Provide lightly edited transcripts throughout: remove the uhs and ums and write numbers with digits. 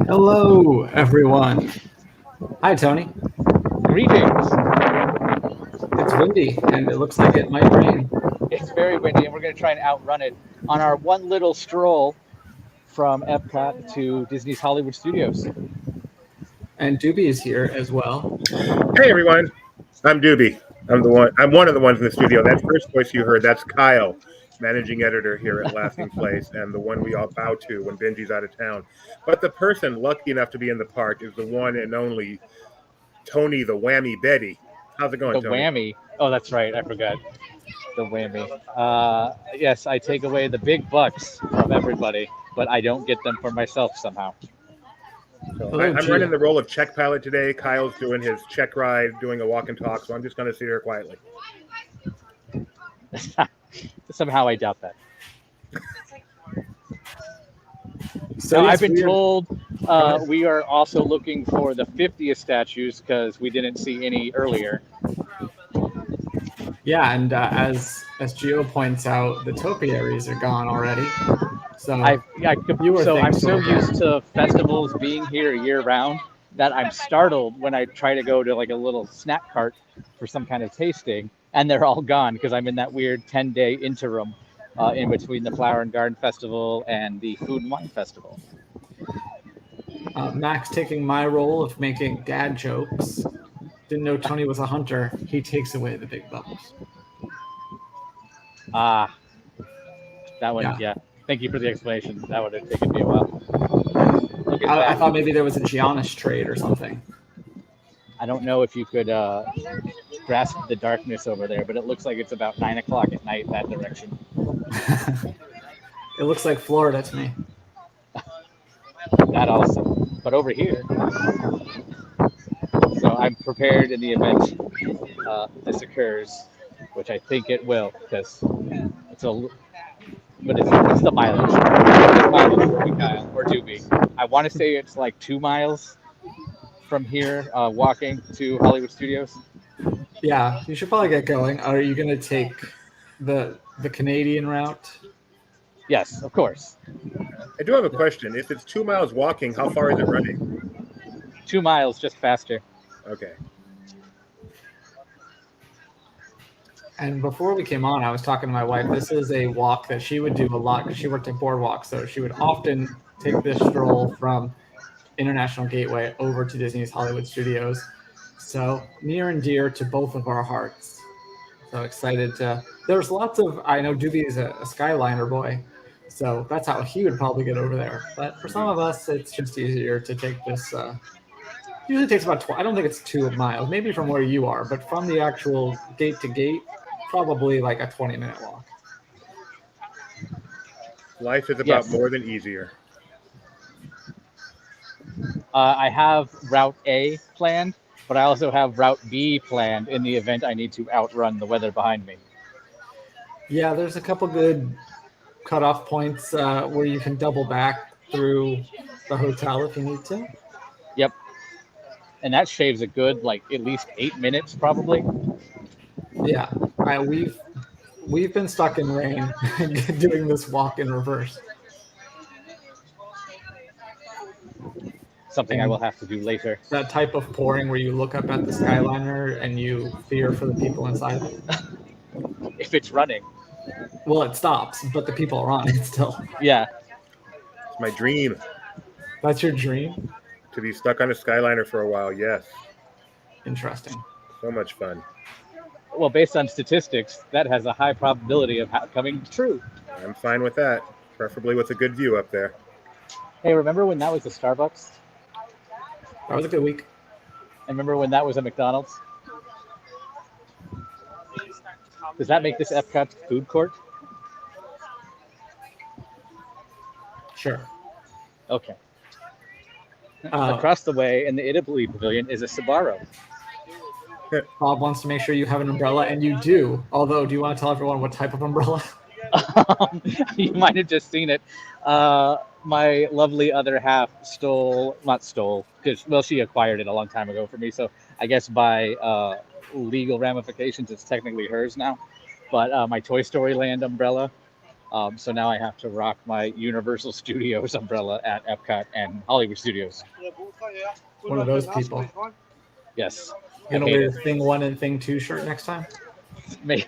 Hello, everyone. Hi, Tony. Greetings. It's windy, and it looks like it might rain. It's very windy, and we're going to try and outrun it on our one little stroll from EPCOT to Disney's Hollywood Studios. And Doobie is here as well. Hey, everyone. I'm Doobie. I'm one of the ones in the studio. That first voice you heard, that's Kyle, managing editor here at Laughing Place, and the one we all bow to when Benji's out of town. But the person lucky enough to be in the park is the one and only Tony the Whammy Betty. How's it going, The Tony? whammy. Oh, that's right. I forgot. The whammy. Yes, I take away the big bucks from everybody, but I don't get them for myself somehow. So I'm running the role of check pilot today. Kyle's doing his check ride, doing a walk and talk, so I'm just going to sit here quietly. Somehow I doubt that. So I've been told we are also looking for the 50th statues because we didn't see any earlier. Yeah, and as Gio points out, the topiaries are gone already. So I'm so used to festivals being here year round that I'm startled when I try to go to like a little snack cart for some kind of tasting, and they're all gone because I'm in that weird 10-day interim in between the Flower and Garden Festival and the Food and Wine Festival. Max taking my role of making dad jokes. Didn't know Tony was a hunter. He takes away the big bucks. That one, yeah. Thank you for the explanation. That would have taken me a while. I thought maybe there was a Giannis trade or something. I don't know if you could grasp the darkness over there, but it looks like it's about 9 o'clock at night that direction. It looks like Florida to me. That also. But over here. So I'm prepared in the event this occurs, which I think it will, because it's what's the mileage? What's the mileage for me, Kyle, or Doobie? I want to say it's like 2 miles from here, walking to Hollywood Studios. Yeah, you should probably get going. Are you going to take the Canadian route? Yes, of course. I do have a question. If it's 2 miles walking, how far is it running? 2 miles, just faster. Okay. And before we came on, I was talking to my wife. This is a walk that she would do a lot because she worked at BoardWalk. So she would often take this stroll from International Gateway over to Disney's Hollywood Studios. So near and dear to both of our hearts. So excited to. There's lots of. I know Doobie is a Skyliner boy. So that's how he would probably get over there. But for some of us, it's just easier to take this. Usually takes about 12. I don't think it's 2 miles, maybe from where you are, but from the actual gate to gate, probably like a 20-minute walk. Life is about more than easier. I have Route A planned, but I also have Route B planned in the event I need to outrun the weather behind me. Yeah, there's a couple good cutoff points where you can double back through the hotel if you need to. Yep. And that shaves a good, like, at least 8 minutes, probably. Yeah, we've been stuck in rain doing this walk in reverse. Something I will have to do later. That type of pouring where you look up at the Skyliner and you fear for the people inside. If it's running. Well, it stops, but the people are on it still. Yeah. It's my dream. That's your dream? To be stuck on a Skyliner for a while, yes. Interesting. So much fun. Well, based on statistics, that has a high probability of coming true. I'm fine with that, preferably with a good view up there. Hey, remember when that was a Starbucks? That was a good week. And remember when that was a McDonald's? Does that make this EPCOT food court? Sure. Okay. Across the way in the Italy Pavilion is a Sbarro. Bob wants to make sure you have an umbrella, and you do. Although, do you want to tell everyone what type of umbrella? You might have just seen it. My lovely other half not stole, because, well, she acquired it a long time ago for me. So I guess by legal ramifications, it's technically hers now. But my Toy Story Land umbrella. So now I have to rock my Universal Studios umbrella at EPCOT and Hollywood Studios. One of those people. Yes. You gonna wear Thing 1 and Thing 2 shirt next time? Maybe.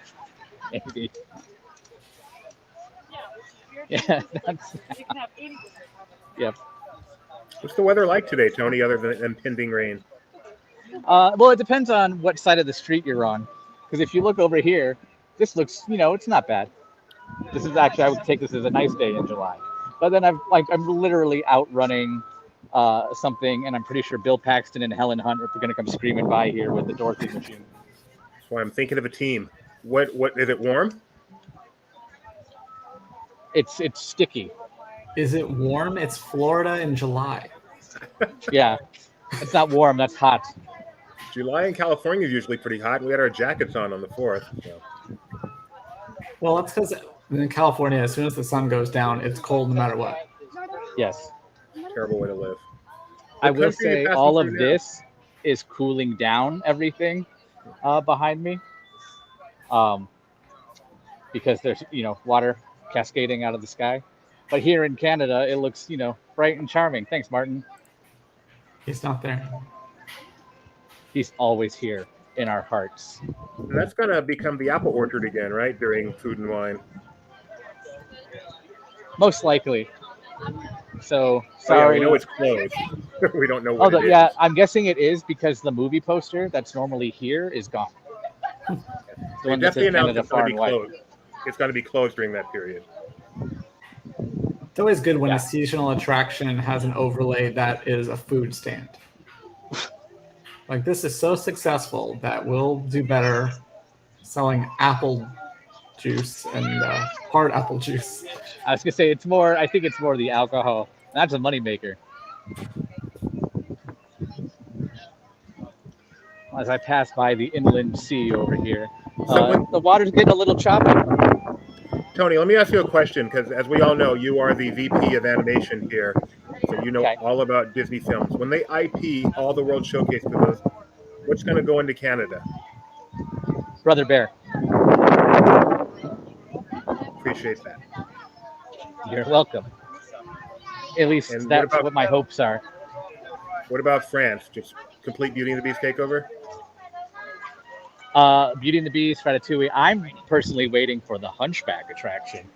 Yeah. Yep. What's the weather like today, Tony, other than impending rain? Well, it depends on what side of the street you're on. Because if you look over here, this looks, it's not bad. This is actually, I would take this as a nice day in July. But then I'm literally out running something, and I'm pretty sure Bill Paxton and Helen Hunt are going to come screaming by here with the Dorothy machine. That's why I'm thinking of a team. What is it warm? It's sticky. Is it warm? It's Florida in July. Yeah. It's not warm, that's hot. July in California is usually pretty hot, and we had our jackets on the 4th. So. Well, that's because in California, as soon as the sun goes down, it's cold no matter what. Yes. Terrible way to live. I will say all of this is cooling down everything behind me. Because there's, water cascading out of the sky. But here in Canada, it looks, bright and charming. Thanks, Martin. He's not there. He's always here in our hearts. And that's going to become the apple orchard again, right? During Food and Wine. Most likely. So, sorry. We know it's closed. We don't know what it is. Yeah, I'm guessing it is because the movie poster that's normally here is gone. They definitely announced it's going to be closed. It's going to be closed during that period. It's always good when a seasonal attraction has an overlay that is a food stand. Like, this is so successful that we'll do better selling apple juice and hard apple juice. I was going to say, I think it's more the alcohol. That's a moneymaker. As I pass by the inland sea over here, the water's getting a little choppy. Tony, let me ask you a question, because as we all know, you are the VP of animation here, so you know all about Disney films. When they IP all the World Showcase pillows, what's going to go into Canada? Brother Bear. Appreciate that. You're welcome. At least that's what my hopes are. What about France? Just complete Beauty and the Beast takeover? Beauty and the Beast, Ratatouille. I'm personally waiting for the Hunchback attraction.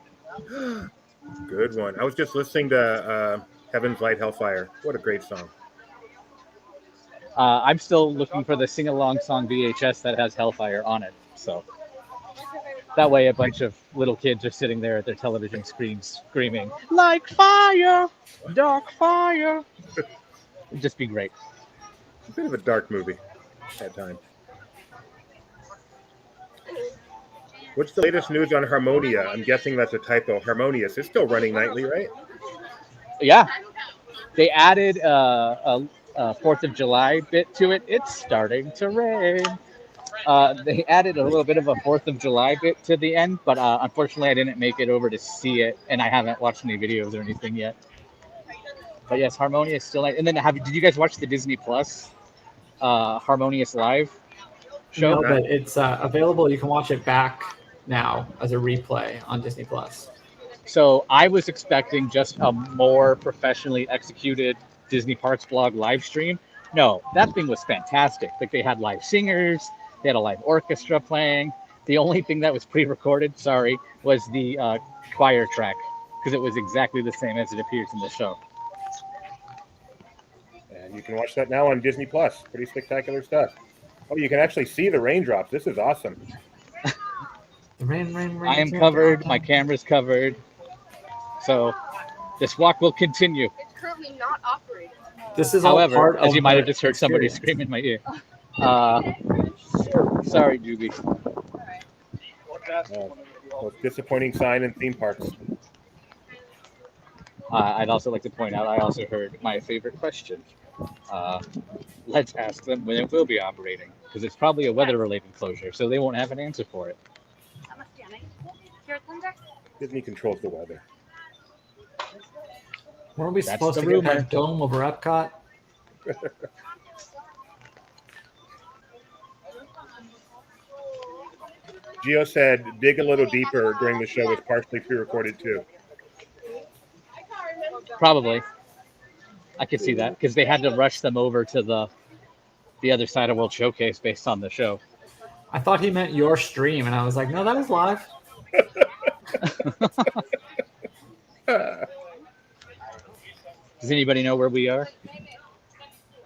Good one. I was just listening to Heaven's Light Hellfire. What a great song. I'm still looking for the sing-along song VHS that has Hellfire on it. So that way a bunch of little kids are sitting there at their television screens screaming, like fire, dark fire. It'd just be great. It's a bit of a dark movie at times. What's the latest news on Harmonia? I'm guessing that's a typo. Harmonious is still running nightly, right? Yeah. They added a 4th of July bit to it. It's starting to rain. They added a little bit of a 4th of July bit to the end, but unfortunately I didn't make it over to see it, and I haven't watched any videos or anything yet. But yes, Harmonia is still. And then, did you guys watch the Disney Plus Harmonious Live show? No, but it's available. You can watch it back now as a replay on Disney Plus. So I was expecting just a more professionally executed Disney Parks blog live stream. No, that thing was fantastic. Like, they had live singers, they had a live orchestra playing. The only thing that was pre-recorded, was the choir track, because it was exactly the same as it appears in the show. And you can watch that now on Disney Plus. Pretty spectacular stuff. Oh, you can actually see the raindrops. This is awesome. Rain. I am covered. My camera's covered. So this walk will continue. It's currently not operating. This is all part of as you might have just heard experience. somebody scream in my ear. Sorry, Juby. Most disappointing sign in theme parks. I'd also like to point out I also heard my favorite question. Uh, let's ask them when it will be operating, because it's probably a weather-related closure, so they won't have an answer for it. Disney controls the weather. Weren't we That's supposed the to get rumor. that dome over Epcot? Gio said, dig a little deeper during the show was partially pre-recorded too. Probably. I could see that, because they had to rush them over to the other side of World Showcase based on the show. I thought he meant your stream, and I was like, no, that is live. Does anybody know where we are?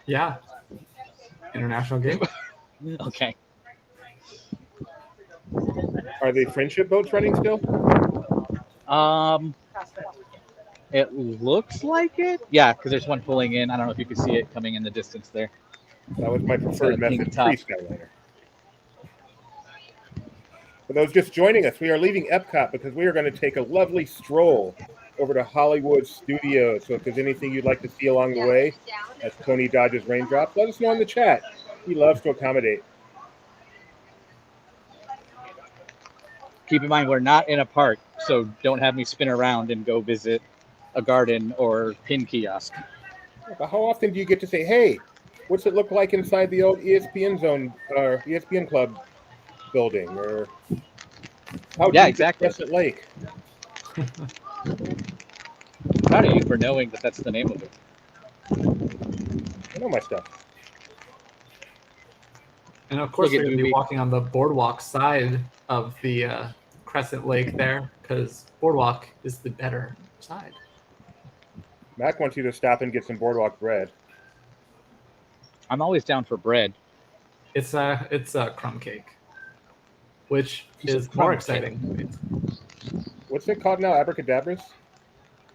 Yeah. International Gateway. Okay. Are the friendship boats running still? It looks like it. Yeah, because there's one pulling in. I don't know if you can see it coming in the distance there. That was my preferred got a pink method top. pre-Skyliner. For those just joining us, we are leaving Epcot because we are going to take a lovely stroll over to Hollywood Studios. So if there's anything you'd like to see along the way, as Tony dodges raindrops, let us know in the chat. He loves to accommodate. Keep in mind, we're not in a park, so don't have me spin around and go visit a garden or pin kiosk. But how often do you get to say, hey, what's it look like inside the old ESPN zone or ESPN Club building? Or how Yeah, deep exactly. is Crescent Lake? Proud of you for knowing that that's the name of it. I know my stuff. And of course, Look at we're going to be Doobie. walking on the boardwalk side of the Crescent Lake there, because boardwalk is the better side. Mac wants you to stop and get some boardwalk bread. I'm always down for bread. It's a crumb cake, which It's a is crumb more cake. exciting. What's it called now? Abracadabras?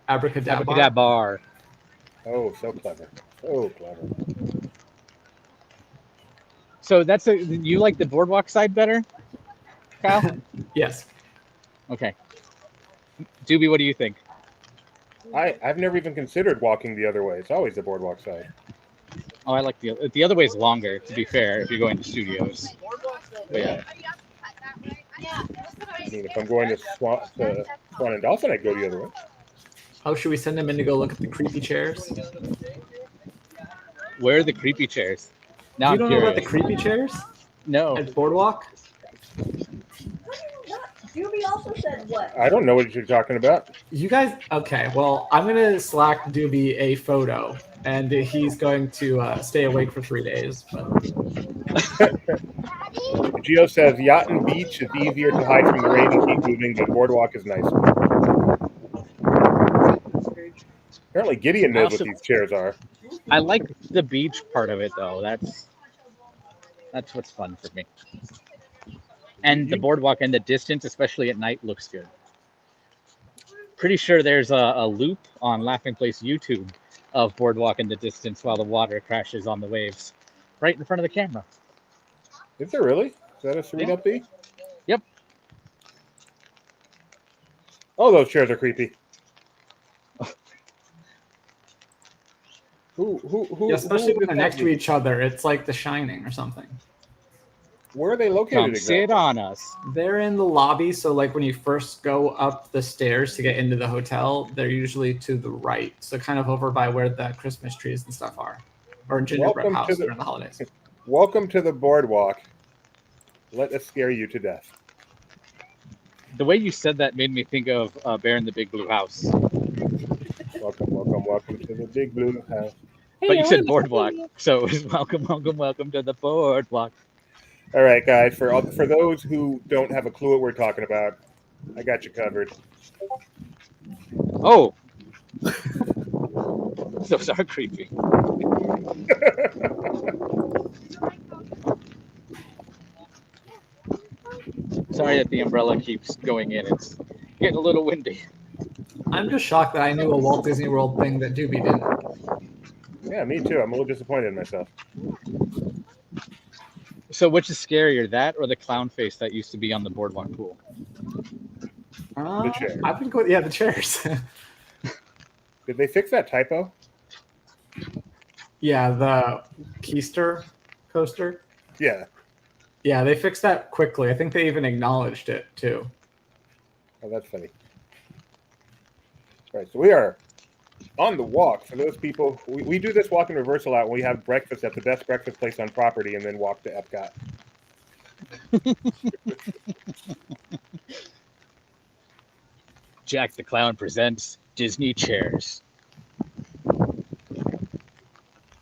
Abracadabra. Abracadabra. Oh, so clever. So clever. So you like the boardwalk side better, Kyle? Yes. Okay. Doobie, what do you think? I've never even considered walking the other way. It's always the boardwalk side. Oh, I like the other way's longer, to be fair, if you're going to studios. But yeah. I mean, if I'm going to Swan and Dawson, I'd go the other way. Oh, should we send him in to go look at the creepy chairs? Where are the creepy chairs? Now You I'm don't know about the curious. creepy chairs No. at boardwalk? Doobie also said what? I don't know what you're talking about. You guys, okay, well, I'm going to Slack Doobie a photo, and he's going to stay awake for 3 days. But Gio says yacht and beach is easier to hide from the rain and keep moving, but boardwalk is nicer. Apparently Gideon knows what these chairs are. I like the beach part of it, though. That's what's fun for me. And the boardwalk in the distance, especially at night, looks good. Pretty sure there's a loop on Laughing Place YouTube of boardwalk in the distance while the water crashes on the waves, right in front of the camera. Is there really? Is that a Serena B? Yep. Oh, those chairs are creepy. Who? yeah, especially when they're next to each other, it's like The Shining or something. Where are they located Come exactly? sit on us. They're in the lobby, so like when you first go up the stairs to get into the hotel, they're usually to the right, so kind of over by where the Christmas trees and stuff are, or gingerbread house during the holidays. Welcome to the boardwalk. Let us scare you to death. The way you said that made me think of Bear in the Big Blue House. Welcome to the big blue house. But you said boardwalk, so it was welcome to the boardwalk. All right, guys. For those who don't have a clue what we're talking about, I got you covered. Oh, those are creepy. Sorry that the umbrella keeps going in. It's getting a little windy. I'm just shocked that I knew a Walt Disney World thing that Doobie didn't. Yeah, me too. I'm a little disappointed in myself. So which is scarier, that or the clown face that used to be on the boardwalk pool? The chair. I think, the chairs. Did they fix that typo? Yeah, the Keister coaster. Yeah. Yeah, they fixed that quickly. I think they even acknowledged it too. Oh, that's funny. All right, so we are on the walk. For those people, we do this walk in reversal out when we have breakfast at the best breakfast place on property and then walk to EPCOT. Jack the Clown presents Disney chairs.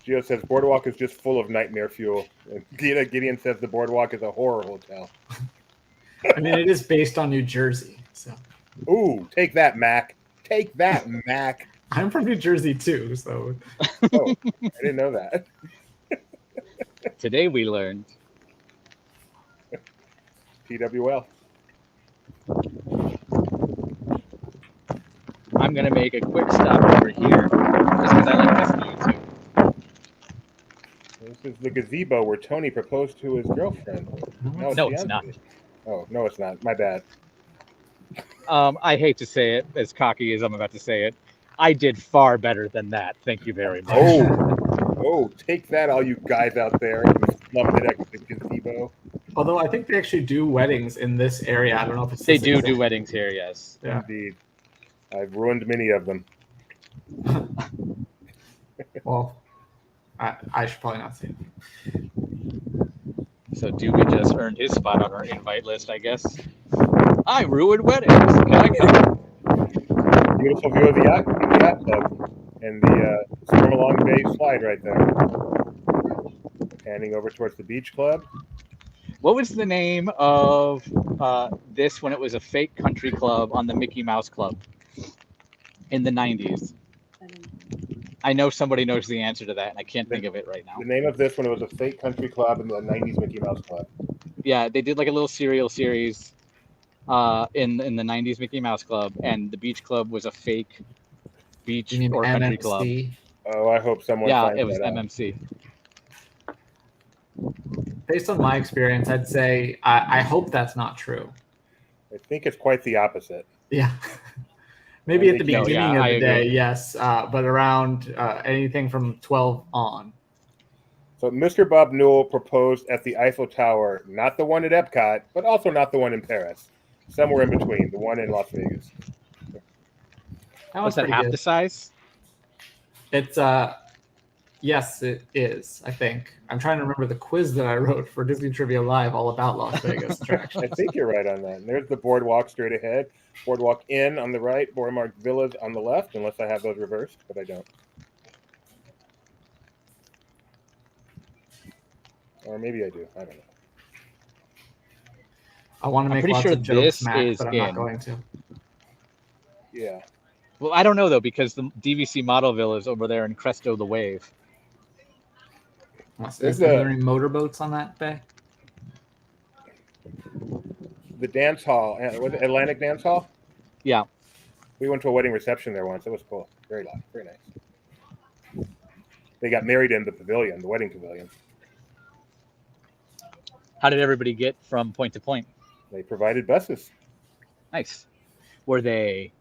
Gio says BoardWalk is just full of nightmare fuel. And Gideon says the BoardWalk is a horror hotel. I mean, it is based on New Jersey, so. Ooh, take that, Mac. Take that, Mac. I'm from New Jersey too, so. Oh, I didn't know that. Today we learned. PWL. I'm going to make a quick stop over here just because I like this view too. This is the gazebo where Tony proposed to his girlfriend. No, it's fiance. not. Oh, no, it's not. My bad. I hate to say it, as cocky as I'm about to say it. I did far better than that. Thank you very much. Oh, take that, all you guys out there. You loved it at the gazebo. Although I think they actually do weddings in this area. I don't know if it's They do weddings here, yes. Yeah. Indeed. I've ruined many of them. Well, I should probably not say it. So Doobie just earned his spot on our invite list, I guess. I ruined weddings. Can I get Beautiful view of the yacht club and the Stormalong Bay slide right there. Panning over towards the beach club. What was the name of this when it was a fake country club on the Mickey Mouse Club in the 90s? I know somebody knows the answer to that, and I can't think of it right now. The name of this one, it was a fake country club in the 90s Mickey Mouse Club. Yeah, they did like a little serial series in the 90s Mickey Mouse Club, and the beach club was a fake beach You mean or country MMC? club. Oh, I hope someone Yeah, finds it was that out. MMC. Based on my experience, I'd say I hope that's not true. I think it's quite the opposite. Yeah. Maybe at the No, beginning yeah, of I the day, agree. yes, but around anything from 12 on. So Mr. Bob Newell proposed at the Eiffel Tower, not the one at EPCOT, but also not the one in Paris. Somewhere in between, the one in Las Vegas. That Was was that pretty half good. the size? It's yes, it is. I think I'm trying to remember the quiz that I wrote for Disney Trivia Live all about Las Vegas I attractions. think you're right on that. And there's the BoardWalk straight ahead. BoardWalk Inn on the right, BoardWalk Villas on the left, unless I have those reversed, but I don't. Or maybe I do. I don't know. I want to I'm make pretty lots sure of jokes, this Mac, is but I'm not in. going to. Yeah. Well, I don't know though, because the DVC model villa is over there in Cresto the Wave. Is there any motorboats on that bay? The dance hall, was it Atlantic Dance Hall? Yeah. We went to a wedding reception there once. It was cool. Very loud. Very nice. They got married in the pavilion, the wedding pavilion. How did everybody get from point to point? They provided buses. Nice. Were they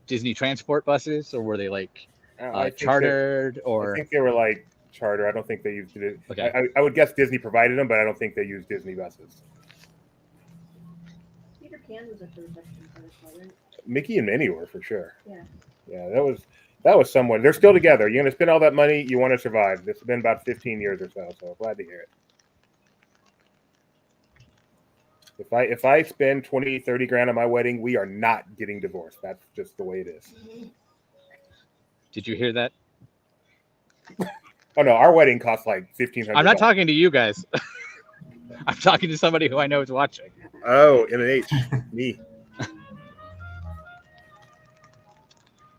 Disney transport buses, or were they like I think chartered? I think they were like charter. I don't think they used it. Okay. I would guess Disney provided them, but I don't think they used Disney buses. Peter Pan was a third section for this one, right? Mickey and Minnie were for sure. Yeah. Yeah, that was someone. They're still together. You're gonna spend all that money. You want to survive. This has been about 15 years or so. So glad to hear it. If I spend 20, 30 grand on my wedding, we are not getting divorced. That's just the way it is. Did you hear that? Oh no, our wedding costs like $1,500. I'm not talking to you guys. I'm talking to somebody who I know is watching. Oh, M&H, me.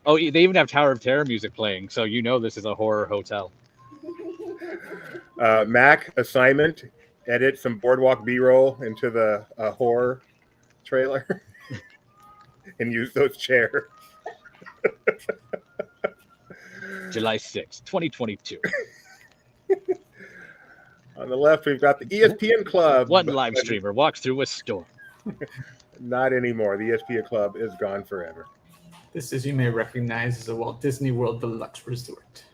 Oh, they even have Tower of Terror music playing, so you know this is a horror hotel. Mac assignment: edit some BoardWalk B-roll into the horror trailer, and use those chairs. July 6th, 2022. On the left, we've got the ESPN Club. One live streamer walks through a store. Not anymore. The ESPN Club is gone forever. This, as you may recognize, is a Walt Disney World Deluxe Resort.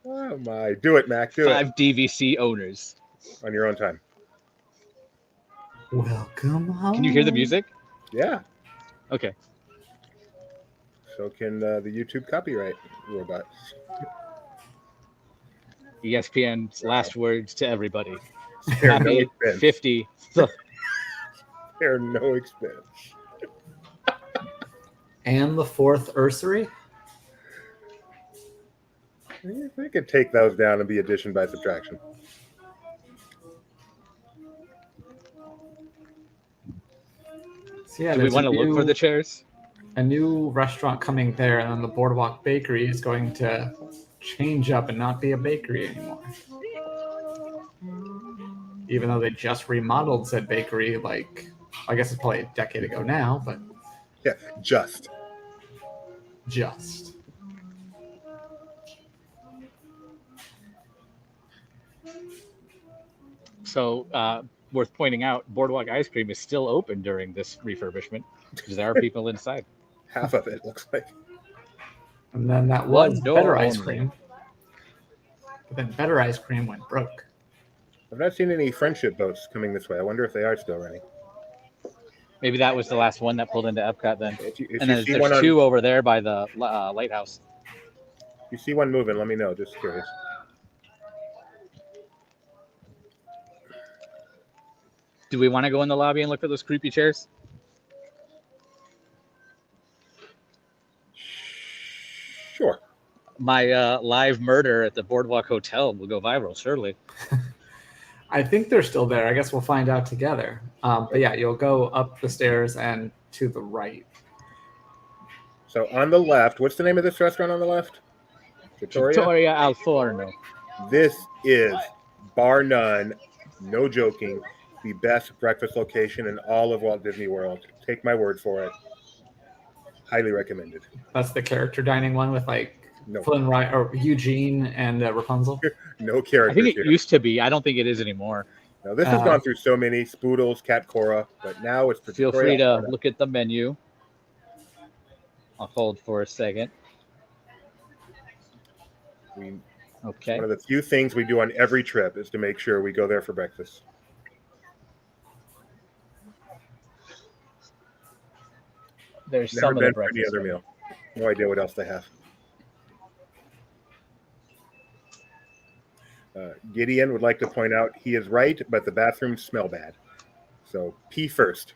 Oh my! Do it, Mac. Do 5 DVC owners. it on your own time. Welcome home. Can you hear the music? Yeah. Okay. So can the YouTube copyright robots. ESPN's last words to everybody. Spare no Happy expense. 50. Spare no expense. And the 4th Ursary. They could take those down and be addition by subtraction. So yeah, Do we there's want to look for the chairs? a new restaurant coming there, and then the BoardWalk Bakery is going to change up and not be a bakery anymore. Even though they just remodeled said bakery, like, I guess it's probably a decade ago now, but Yeah, just. So, worth pointing out, Boardwalk Ice Cream is still open during this refurbishment because there are people inside. Half of it looks like. And then that One was door Better Ice only. Cream. But then Better Ice Cream went broke. I've not seen any friendship boats coming this way. I wonder if they are still running. Maybe that was the last one that pulled into Epcot then. If you And then see there's one on, two over there by the lighthouse. if you see one moving, let me know. Just curious. Do we want to go in the lobby and look for those creepy chairs? Sure. My live murder at the Boardwalk Hotel will go viral, surely. I think they're still there. I guess we'll find out together. But yeah, you'll go up the stairs and to the right. So on the left, what's the name of this restaurant on the left? Victoria Al Forno. This is, bar none, no joking, the best breakfast location in all of Walt Disney World. Take my word for it. Highly recommended. That's the character dining one with like No, Flynn Rider or Eugene and Rapunzel. no I characters think it here. used to be. I don't think it is anymore. Now, this has gone through so many Spoodles, Cat Cora, but now it's Feel Victoria free to Al Forno. look at the menu. I'll hold for a second. Okay. One of the few things we do on every trip is to make sure we go there for breakfast. There's Never some of been the for any breakfast. other meal. No idea what else they have. Gideon would like to point out he is right, but the bathrooms smell bad. So pee first.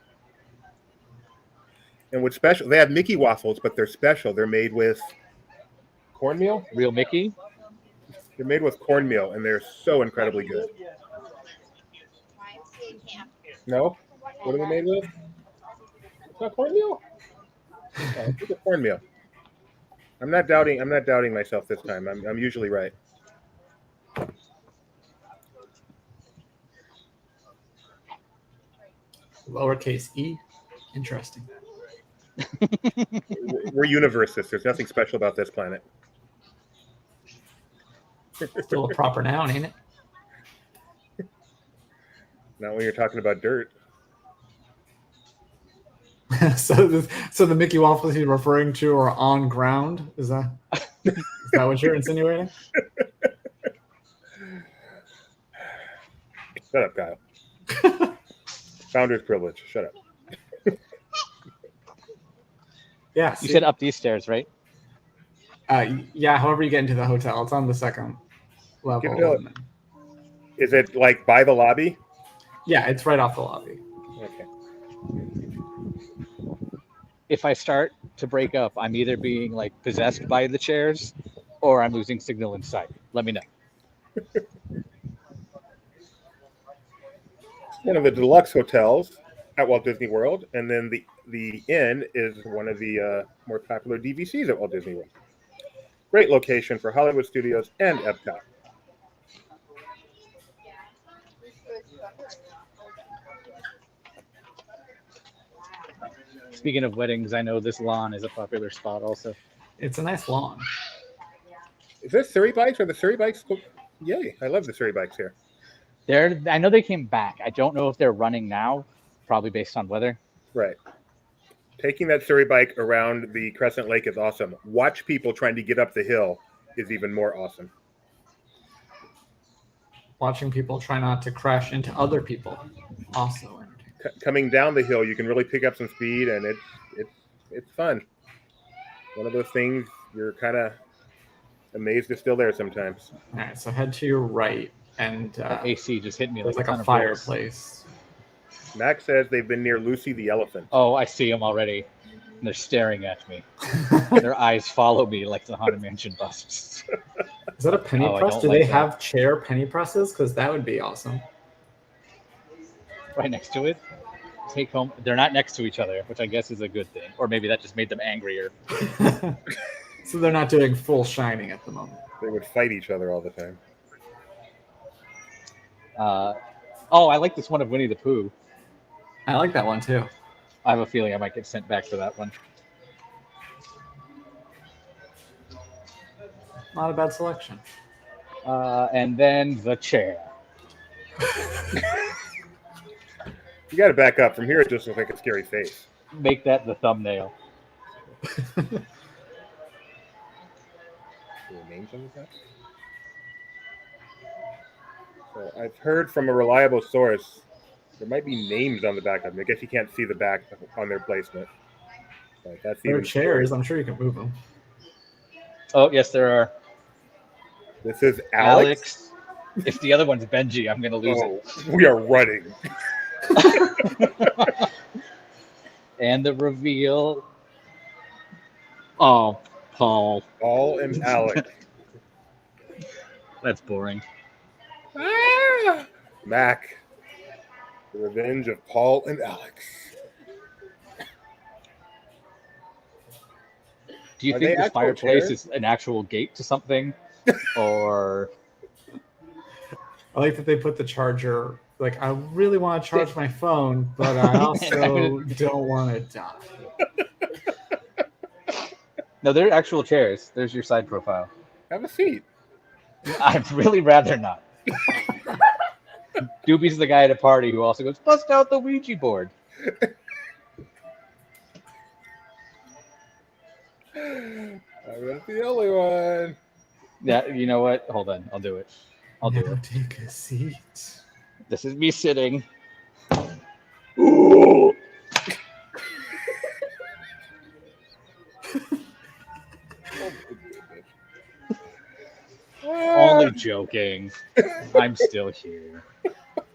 And what's special, they have Mickey waffles, but they're special. They're made with cornmeal. Real Mickey? They're made with cornmeal, and they're so incredibly good. No? What are they made with? It's not cornmeal? Oh, it's cornmeal. I'm not doubting myself this time. I'm usually right. Lowercase e. Interesting. We're universes. There's nothing special about this planet. Still a proper noun, ain't it? Not when you're talking about dirt. So the Mickey waffles you're referring to are on ground? Is that what you're insinuating? Shut up, Kyle. Founder's privilege. Shut up. Yeah. You said up these stairs, right? Yeah, however you get into the hotel. It's on the second level. Is it like by the lobby? Yeah, it's right off the lobby. Okay. If I start to break up, I'm either being like possessed by the chairs or I'm losing signal inside. Let me know. One of the deluxe hotels at Walt Disney World, and then the inn is one of the more popular DVCs at Walt Disney World. Great location for Hollywood Studios and EPCOT. Speaking of weddings, I know this lawn is a popular spot also. It's a nice lawn. Is this Surrey bikes? Are the Surrey bikes? Yay! I love the Surrey bikes here. I know they came back. I don't know if they're running now, probably based on weather. Right. Taking that Surrey bike around the Crescent Lake is awesome. Watch people trying to get up the hill is even more awesome. Watching people try not to crash into other people, also entertaining. Coming down the hill, you can really pick up some speed, and it's fun. One of those things you're kind of amazed it's still there sometimes. All right, so head to your right, and That AC just hit me there's like like a fireplace. Max says they've been near Lucy the elephant. Oh, I see them already. And they're staring at me. Their eyes follow me like the Haunted Mansion buses. Is that a penny Oh, I press? don't Do like they that. have chair penny presses? Because that would be awesome. Right next to it. Take home. They're not next to each other, which I guess is a good thing. Or maybe that just made them angrier. So they're not doing full shining at the moment. They would fight each other all the time. I like this one of Winnie the Pooh. I like that one too. I have a feeling I might get sent back for that one. Not a bad selection. And then the chair. You got to back up. From here, it just looks like a scary face. Make that the thumbnail. Are there names on the back? So I've heard from a reliable source there might be names on the back of them. I guess you can't see the back on their placement. But that's There are even chairs. I'm sure you can move them. Oh, yes, there are. This is Alex. If the other one's Benji, I'm going to lose it. We are running. And the reveal. Oh, Paul. Paul and Alex. That's boring. Mac. The Revenge of Paul and Alex. Do you Are think they this actual fireplace chairs? is an actual gate to something? Or I like that they put the charger. Like, I really want to charge my phone, but I also don't want to die. no, they're actual chairs. There's your side profile. Have a seat. I'd really rather not. Doobie's the guy at a party who also goes, bust out the Ouija board. I'm not the only one. Yeah, you know what? Hold on. I'll do it. I'll do Now it. take a seat. This is me sitting. Only joking. I'm still here.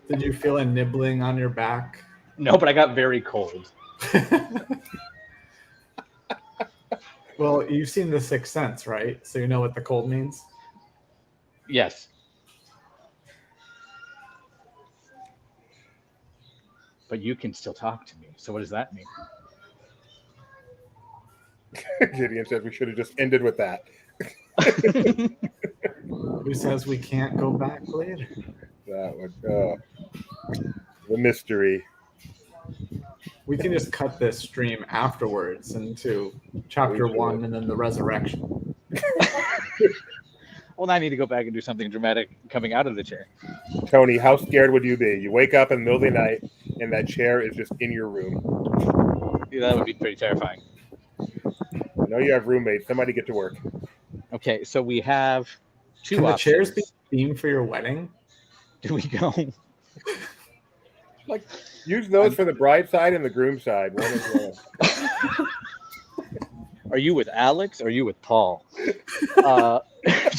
Did you feel a nibbling on your back? No, but I got very cold. Well, you've seen The Sixth Sense, right? So you know what the cold means? Yes. But you can still talk to me. So what does that mean? Gideon says we should have just ended with that. Who says we can't go back later? That would the mystery. We can just cut this stream afterwards into chapter 1 and then the resurrection. Well, now I need to go back and do something dramatic coming out of the chair. Tony, how scared would you be? You wake up in the middle of the night and that chair is just in your room. Yeah, that would be pretty terrifying. I know you have roommates. Somebody get to work. Okay, so we have two Can the options. chairs be themed for your wedding? Do we go? Like, use those for the bride side and the groom side. One as well. Are you with Alex or are you with Paul?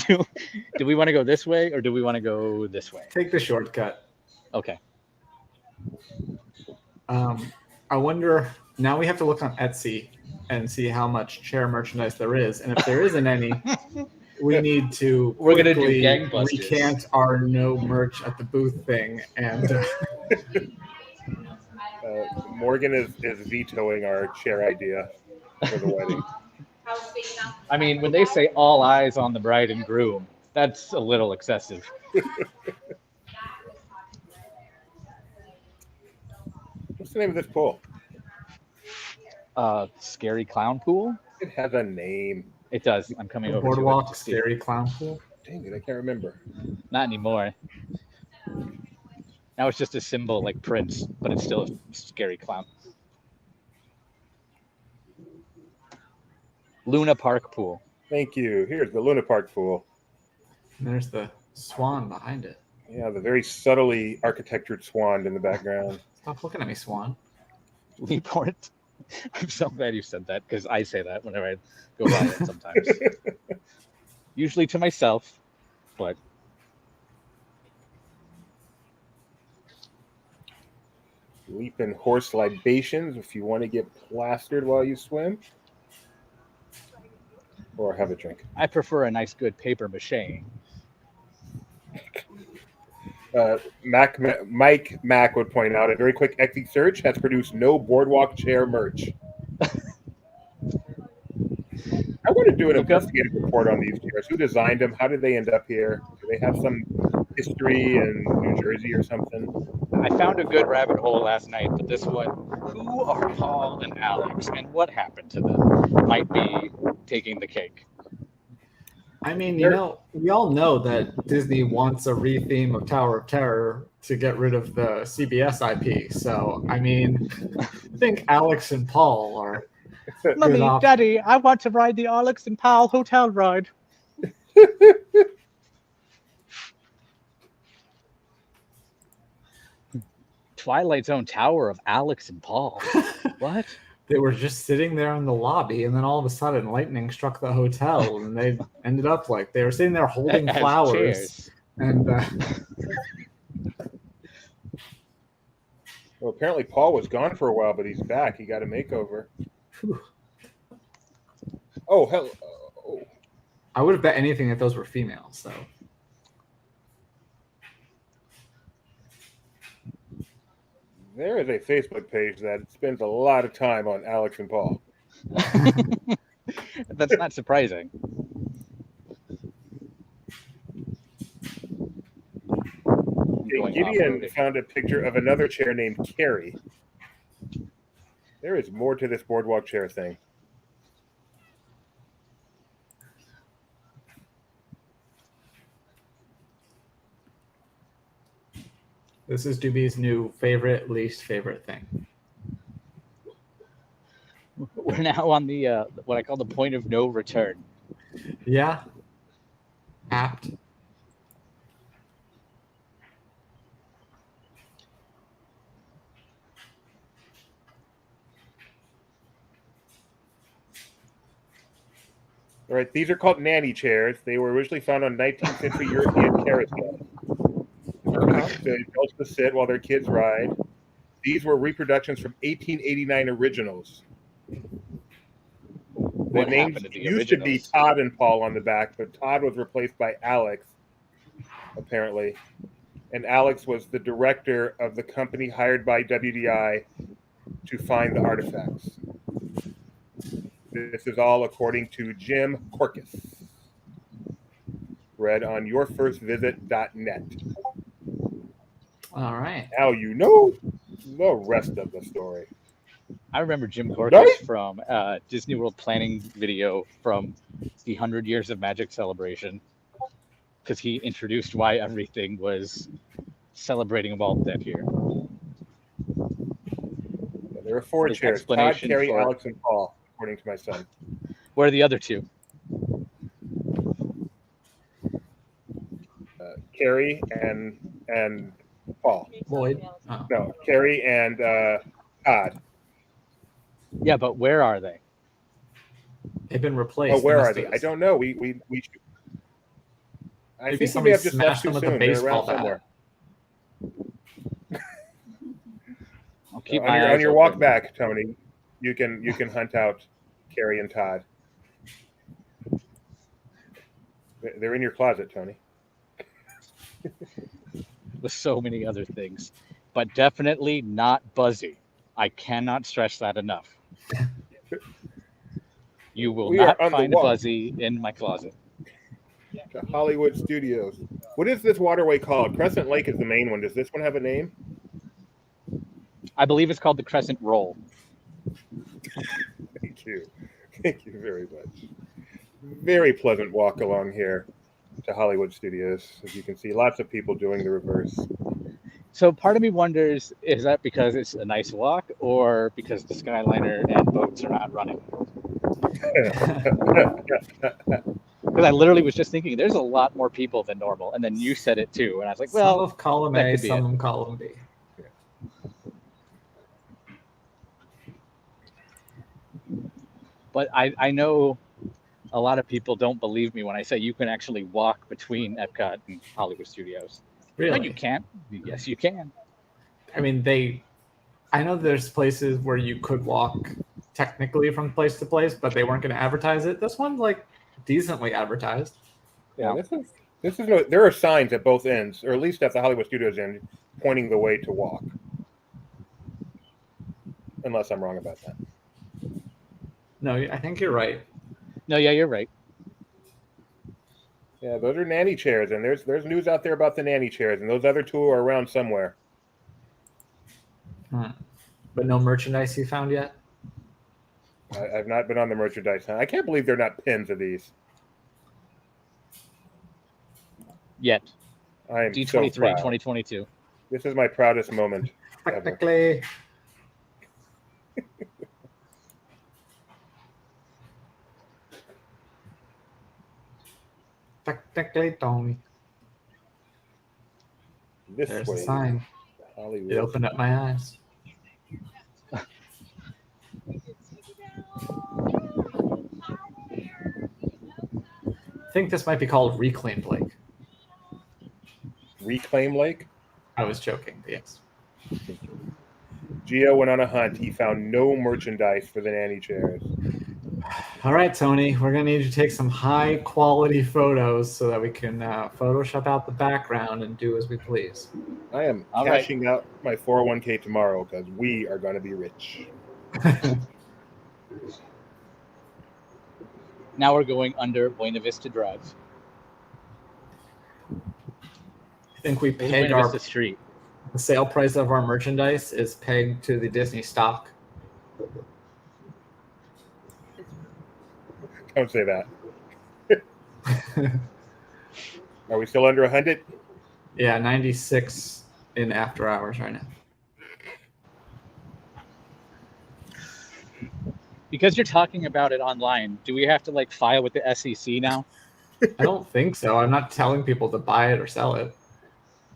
Do we want to go this way or do we want to go this way? Take the shortcut. Okay. I wonder, now we have to look on Etsy and see how much chair merchandise there is. And if there isn't any, we need to We're gonna do quickly gangbusters. recant our no merch at the booth thing. And Morgan is vetoing our chair idea for the wedding. I mean, when they say all eyes on the bride and groom, that's a little excessive. What's the name of this pool? Scary clown pool? It has a name. It does. I'm coming over to it. BoardWalk to see. Scary Clown Pool. Dang it, I can't remember. Not anymore. Now it's just a symbol like Prince, but it's still a scary clown. Luna Park pool. Thank you. Here's the Luna Park pool. And there's the swan behind it. Yeah, the very subtly architectured swan in the background. Stop looking at me, swan. Leaport. I'm so glad you said that because I say that whenever I go by it sometimes. Usually to myself, but Leaping horse libations if you want to get plastered while you swim. Or have a drink. I prefer a nice good paper mache. Mike Mack would point out a very quick Etsy search has produced no BoardWalk chair merch. I want to do an investigative report on these chairs. Who designed them? How did they end up here? Do they have some history in New Jersey or something? I found a good rabbit hole last night, but this one, who are Paul and Alex and what happened to them, might be taking the cake. I mean, you know, we all know that Disney wants a retheme of Tower of Terror to get rid of the CBS IP. So, I mean, I think Alex and Paul are. Mommy, Daddy, I want to ride the Alex and Paul hotel ride. Twilight Zone Tower of Alex and Paul. What? They were just sitting there in the lobby, and then all of a sudden, lightning struck the hotel, and they ended up like they were sitting there holding As flowers. chairs. And well, apparently Paul was gone for a while, but he's back. He got a makeover. Oh, hell! Oh. I would have bet anything that those were females. So. There is a Facebook page that spends a lot of time on Alex and Paul. That's not surprising. Gideon found a picture of another chair named Carrie. There is more to this BoardWalk chair thing. This is Doobie's new favorite, least favorite thing. We're now on the what I call the point of no return. Yeah. Apt. All right, these are called Nanny chairs. They were originally found on 19th century European carousels. The adults to sit while their kids ride. These were reproductions from 1889 originals. The names used to be Todd and Paul on the back, but Todd was replaced by Alex, apparently. And Alex was the director of the company hired by WDI to find the artifacts. This is all according to Jim Corcus. Read on yourfirstvisit.net. All right. Now you know the rest of the story. I remember Jim Corcus from Disney World planning video from the 100 Years of Magic celebration, because he introduced why everything was celebrating Walt that year. Yeah, there are four chairs: Todd, Carrie, Alex, and Paul, according to my son. Where are the other two? Carrie and Paul. Lloyd. Oh. No, Carrie and Todd. Yeah, but where are they? They've been replaced. Oh, where are they? I don't know. We I think we may have just left too soon. They're around somewhere. I'll keep on your walk back, Tony. You can hunt out Carrie and Todd. They're in your closet, Tony. With so many other things, but definitely not Buzzy. I cannot stress that enough. You will not find Buzzy in my closet. To Hollywood Studios. What is this waterway called? Crescent Lake is the main one. Does this one have a name? I believe it's called the Crescent Roll. Thank you. Thank you very much. Very pleasant walk along here to Hollywood Studios. As you can see, lots of people doing the reverse. So part of me wonders, is that because it's a nice walk or because the Skyliner and boats are not running? Because I literally was just thinking, there's a lot more people than normal, and then you said it too, and I was like, Some well, of column that A, could be some it. of column B. But I know a lot of people don't believe me when I say you can actually walk between EPCOT and Hollywood Studios. Really? No, you can't. Yes, you can. I mean, I know there's places where you could walk technically from place to place, but they weren't going to advertise it. This one's like decently advertised. Yeah, No. this is no. There are signs at both ends, or at least at the Hollywood Studios end, pointing the way to walk. Unless I'm wrong about that. No, I think you're right. No, yeah, you're right. Yeah, those are nanny chairs, and there's news out there about the nanny chairs, and those other two are around somewhere. But no merchandise you found yet? I've not been on the merchandise hunt. I can't believe they're not pins of these. Yet. I am D23 so proud. 2022. This is my proudest moment ever. Technically. Technically, Tony. This There's way, a sign. Hollywood. It opened up my eyes. I think this might be called Reclaimed Lake. Reclaim Lake. I was joking, yes. Gio went on a hunt. He found no merchandise for the nanny chairs. All right, Tony, we're going to need you to take some high quality photos so that we can Photoshop out the background and do as we please. I am All right. cashing out my 401k tomorrow because we are going to be rich. Now we're going under Buena Vista Drive. I think we peg Buena our Vista Street. the sale price of our merchandise is pegged to the Disney stock. Don't say that. Are we still under 100? Yeah, 96 in after hours right now. Because you're talking about it online, do we have to like file with the SEC now? I don't think so. I'm not telling people to buy it or sell it.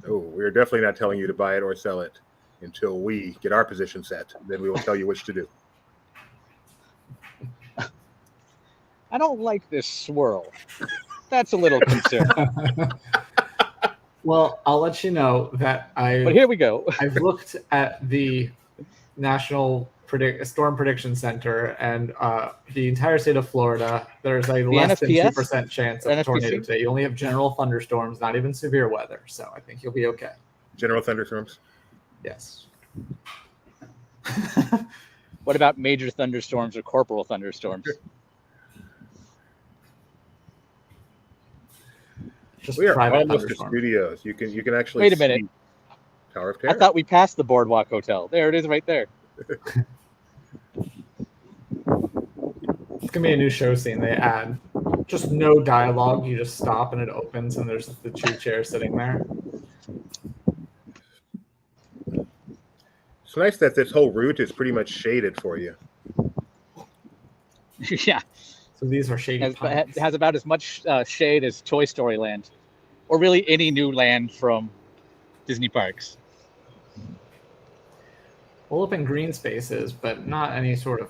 Oh, we're definitely not telling you to buy it or sell it until we get our position set. Then we will tell you which to do. I don't like this swirl. That's a little concerning. Well, I'll let you know that But here we go. I've looked at the National Storm Prediction Center, and the entire state of Florida, there's a less than NFPS? 2% chance of a NFPC? tornado today. You only have general thunderstorms, not even severe weather. So I think you'll be okay. General thunderstorms. Yes. What about major thunderstorms or corporal thunderstorms? Just We are private almost to thunderstorm. studios. You can actually Wait a minute. see Tower of I Terror. thought we passed the BoardWalk Hotel. There it is right there. It's gonna be a new show scene. They add just no dialogue. You just stop and it opens, and there's the two chairs sitting there. It's nice that this whole route is pretty much shaded for you. Yeah. So these are shady pines. It has about as much shade as Toy Story Land, or really any new land from Disney parks. We'll open green spaces, but not any sort of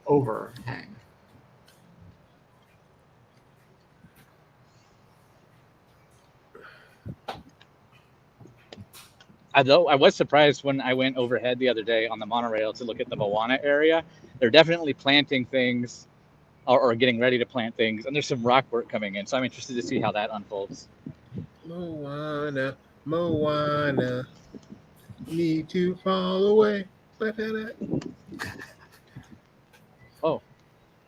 overhang. Although I was surprised when I went overhead the other day on the monorail to look at the Moana area. They're definitely planting things or getting ready to plant things, and there's some rock work coming in. So I'm interested to see how that unfolds. Moana, Moana, need to fall away. Oh,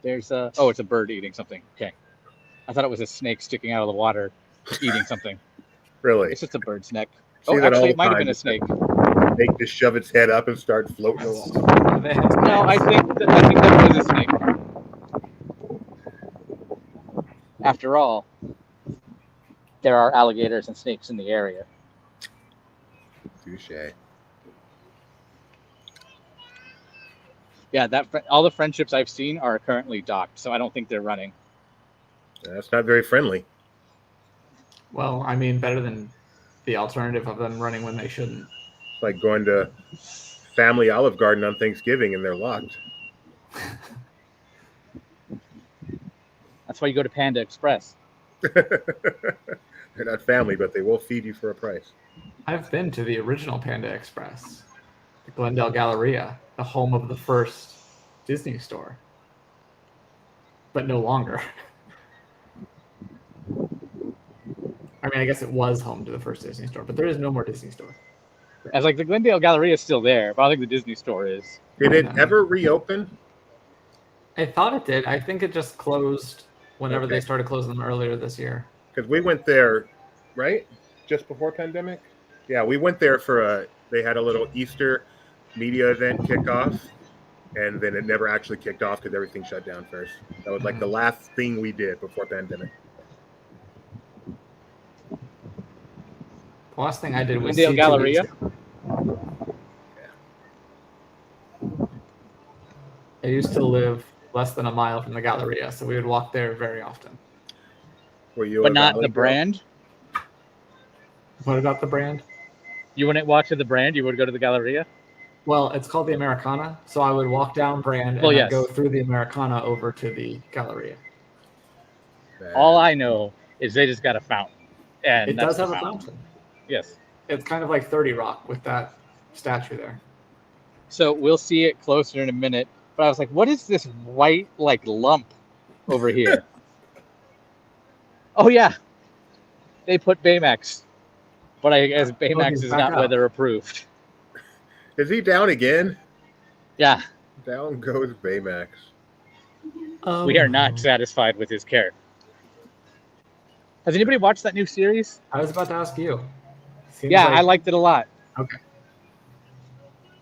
there's a it's a bird eating something. Okay, I thought it was a snake sticking out of the water eating something. Really? It's just a bird's neck. See Oh, that all actually, the it might have time. been a snake. Make just shove its head up and start floating along. No, I think that was a snake. After all, there are alligators and snakes in the area. Touche. Yeah, all the friendships I've seen are currently docked, so I don't think they're running. That's not very friendly. Well, I mean, better than the alternative of them running when they shouldn't. It's like going to Family Olive Garden on Thanksgiving and they're locked. That's why you go to Panda Express. They're not family, but they will feed you for a price. I've been to the original Panda Express, the Glendale Galleria, the home of the first Disney store, but no longer. I mean, I guess it was home to the first Disney store, but there is no more Disney store. As like the Glendale Galleria is still there, but I don't think the Disney store is. Did it ever reopen? I thought it did. I think it just closed whenever Okay. they started closing them earlier this year. Because we went there, right? Just before pandemic? Yeah, we went there for they had a little Easter media event kickoff, and then it never actually kicked off because everything shut down first. That was like the last thing we did before pandemic. The last thing I did was Glendale see Galleria? 2 weeks ago. I used to live less than a mile from the Galleria, so we would walk there very often. Were you? But a not Valley the girl? brand. What about the brand? You wouldn't walk to the brand, you would go to the Galleria? Well, it's called the Americana, so I would walk down brand and Well, then yes. go through the Americana over to the Galleria. All I know is they just got a fountain. And It that's does have the a fountain. Yes. It's kind of like 30 Rock with that statue there. So we'll see it closer in a minute. But I was like, what is this white like lump over here? Oh yeah. They put Baymax. But I guess Baymax he's is back not up. weather approved. Is he down again? Yeah. Down goes Baymax. We are not satisfied with his character. Has anybody watched that new series? I was about to ask you. Seems Yeah, like- I liked it a lot. Okay.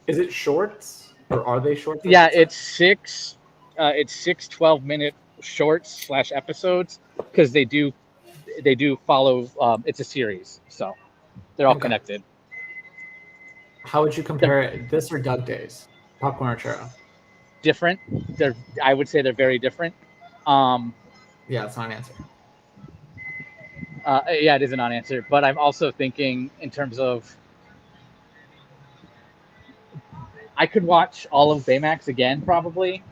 Is it shorts or are they shorts? Yeah, it's six 12-minute shorts / episodes because they do follow. It's a series, so they're all Okay. connected. How would you compare it? This or Doug Days? Popcorn or Churro? Different. I would say they're very different. Yeah, it's not an answer. Yeah, it is a non-answer, but I'm also thinking in terms of I could watch all of Baymax again probably,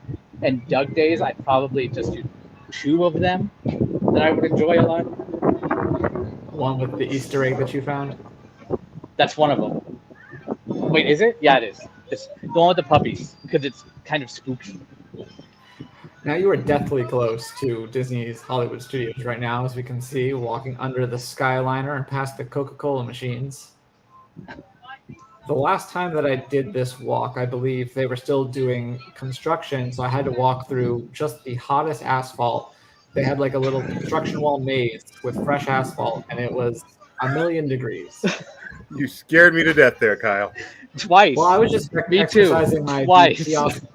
and Doug Days I'd probably just do 2 of them that I would enjoy a lot. One with the Easter egg that you found? That's one of them. Wait, is it? Yeah, it is. It's the one with the puppies because it's kind of spooky. Now you are deathly close to Disney's Hollywood Studios right now, as we can see, walking under the Skyliner and past the Coca-Cola machines. The last time that I did this walk, I believe they were still doing construction, so I had to walk through just the hottest asphalt. They had like a little construction wall maze with fresh asphalt, and it was a million degrees. You scared me to death there, Kyle. Twice. Well, I was just Me too. exercising my Twice. curiosity.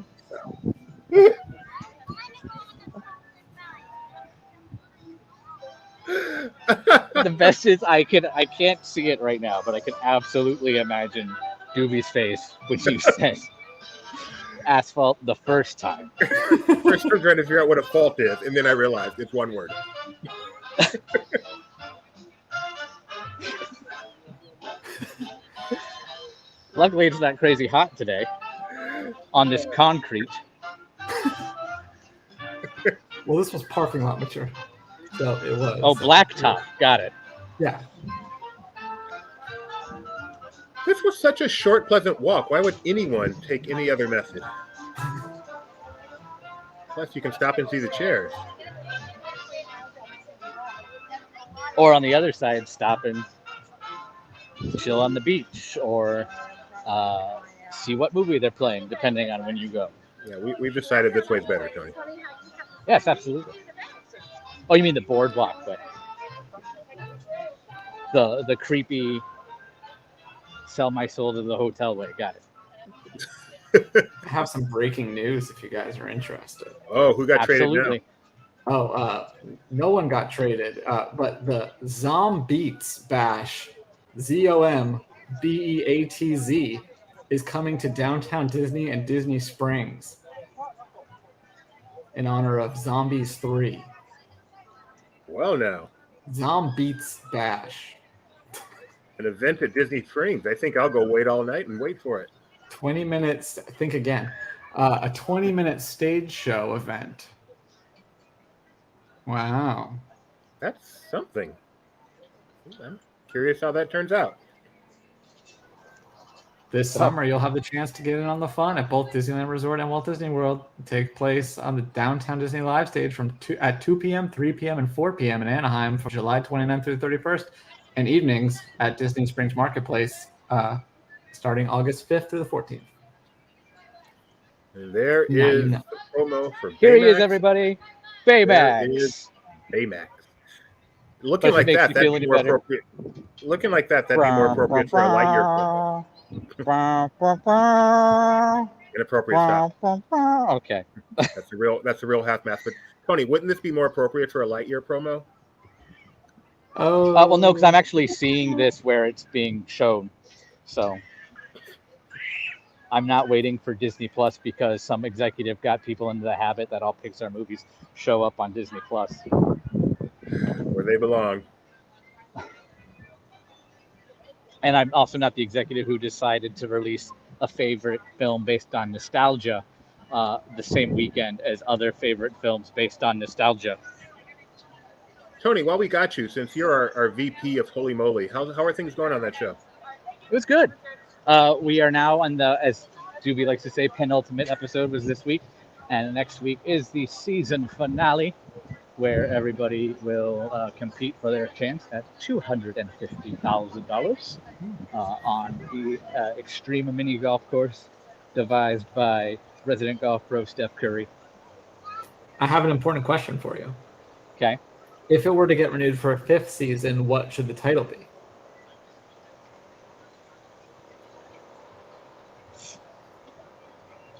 The best is I can't see it right now, but I can absolutely imagine Doobie's face when you said asphalt the first time. First, I'm trying to figure out what a fault is, and then I realized it's one word. Luckily, it's not crazy hot today on this concrete. Well, this was parking lot material. So it was. Oh, blacktop. Got it. Yeah. This was such a short, pleasant walk. Why would anyone take any other method? Plus, you can stop and see the chairs. Or on the other side, stop and chill on the beach or see what movie they're playing, depending on when you go. Yeah, we've decided this way's better, Tony. Yes, absolutely. Oh, you mean the boardwalk, but the creepy sell my soul to the hotel way. Got it. I have some breaking news if you guys are interested. Oh, who got traded Absolutely. Oh, no one got traded, but the Zombeats Bash, ZOMBEATZ, is coming to downtown Disney and Disney Springs. in honor of Zombies 3. Well, now, Zombeats Bash. an event at Disney Springs. I think I'll go wait all night and wait for it. 20 minutes, think again. A 20-minute stage show event. Wow. That's something. I'm curious how that turns out. This summer, you'll have the chance to get in on the fun at both Disneyland Resort and Walt Disney World. Take place on the Downtown Disney Live stage at 2 p.m., 3 p.m., and 4 p.m. in Anaheim from July 29th through 31st, and evenings at Disney Springs Marketplace starting August 5th through the 14th. And there Now is you know. the promo for Baymax. Here he is, everybody. There Baymax. is Baymax. Looking But if like it makes that, you that'd feel be any more better. appropriate. Looking like that, that'd be more appropriate for a Lightyear promo. Inappropriate stop. Okay. That's a real half mask. But Tony, wouldn't this be more appropriate for a Lightyear promo? Oh. Well, no, because I'm actually seeing this where it's being shown. So I'm not waiting for Disney Plus because some executive got people into the habit that all Pixar movies show up on Disney Plus. Where they belong. And I'm also not the executive who decided to release a favorite film based on nostalgia the same weekend as other favorite films based on nostalgia. Tony, while we got you, since you're our VP of Holy Moly, how are things going on that show? It was good. We are now on the, as Doobie likes to say, penultimate episode was this week. And next week is the season finale, where everybody will compete for their chance at $250,000 on the Extreme Mini Golf Course devised by resident golf pro Steph Curry. I have an important question for you. Okay. If it were to get renewed for a 5th season, what should the title be?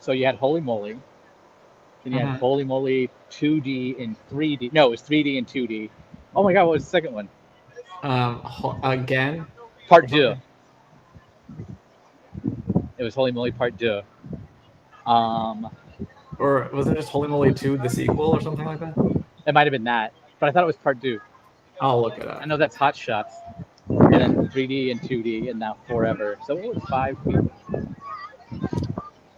So you had Holy Moly. Then you had Holy Moly 2D and 3D. No, it was 3D and 2D. Oh my God, what was the second one? Again? Part 2. It was Holy Moly Part 2. Or was it just Holy Moly 2, the sequel, or something like that? It might have been that, but I thought it was Part 2. I'll look it up. I know that's Hot Shots. And then 3D and 2D, and now Forever. So what was 5?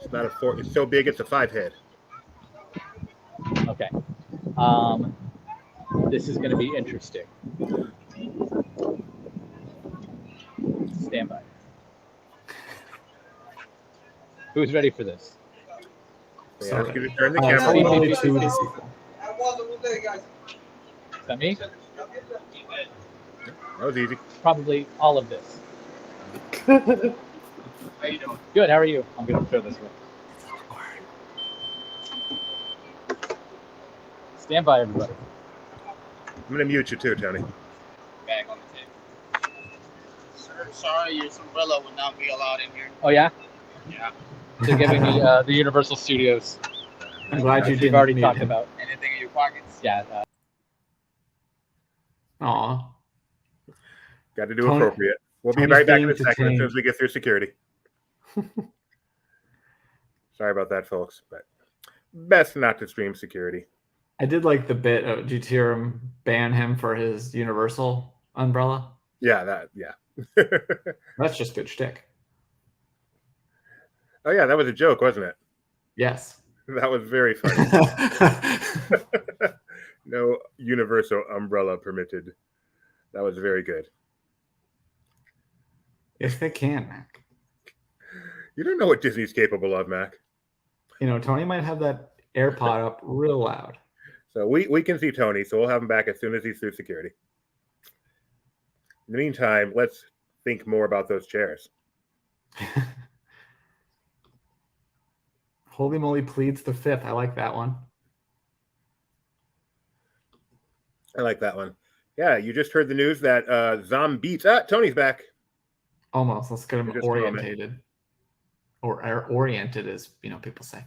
It's not a 4. It's so big, it's a 5 head. Okay. This is going to be interesting. Stand by. Who's ready for this? They ask you to Sorry. turn the Holy camera. Moly 2, the sequel. Is that me? That was easy. Probably all of this. How you doing? Good. How are you? I'm going to throw this way. Stand by, everybody. I'm going to mute you too, Tony. Bag on the table. Sir, sorry, your umbrella will not be allowed in here. Oh, yeah? Yeah. They're giving me the Universal Studios. I'm glad you We've didn't already mute talked him. about. Anything in your pockets? Yeah. Aw. Got to do Tony- appropriate. We'll be Tony's right back in being a second as detained. soon as we get through security. Sorry about that, folks, but best not to stream security. I did like the bit of, did you hear him ban him for his Universal umbrella? Yeah. That's just good shtick. Oh, yeah, that was a joke, wasn't it? Yes. That was very funny. No universal umbrella permitted. That was very good. Yes, they can, Mac. You don't know what Disney's capable of, Mac. You know, Tony might have that AirPod up real loud. So we can see Tony, so we'll have him back as soon as he's through security. In the meantime, let's think more about those chairs. Holy Moly pleads the 5th. I like that one. I like that one. Yeah, you just heard the news that Zombeats. Tony's back. Almost. Let's get him Just a moment. orientated. Or oriented, as people say.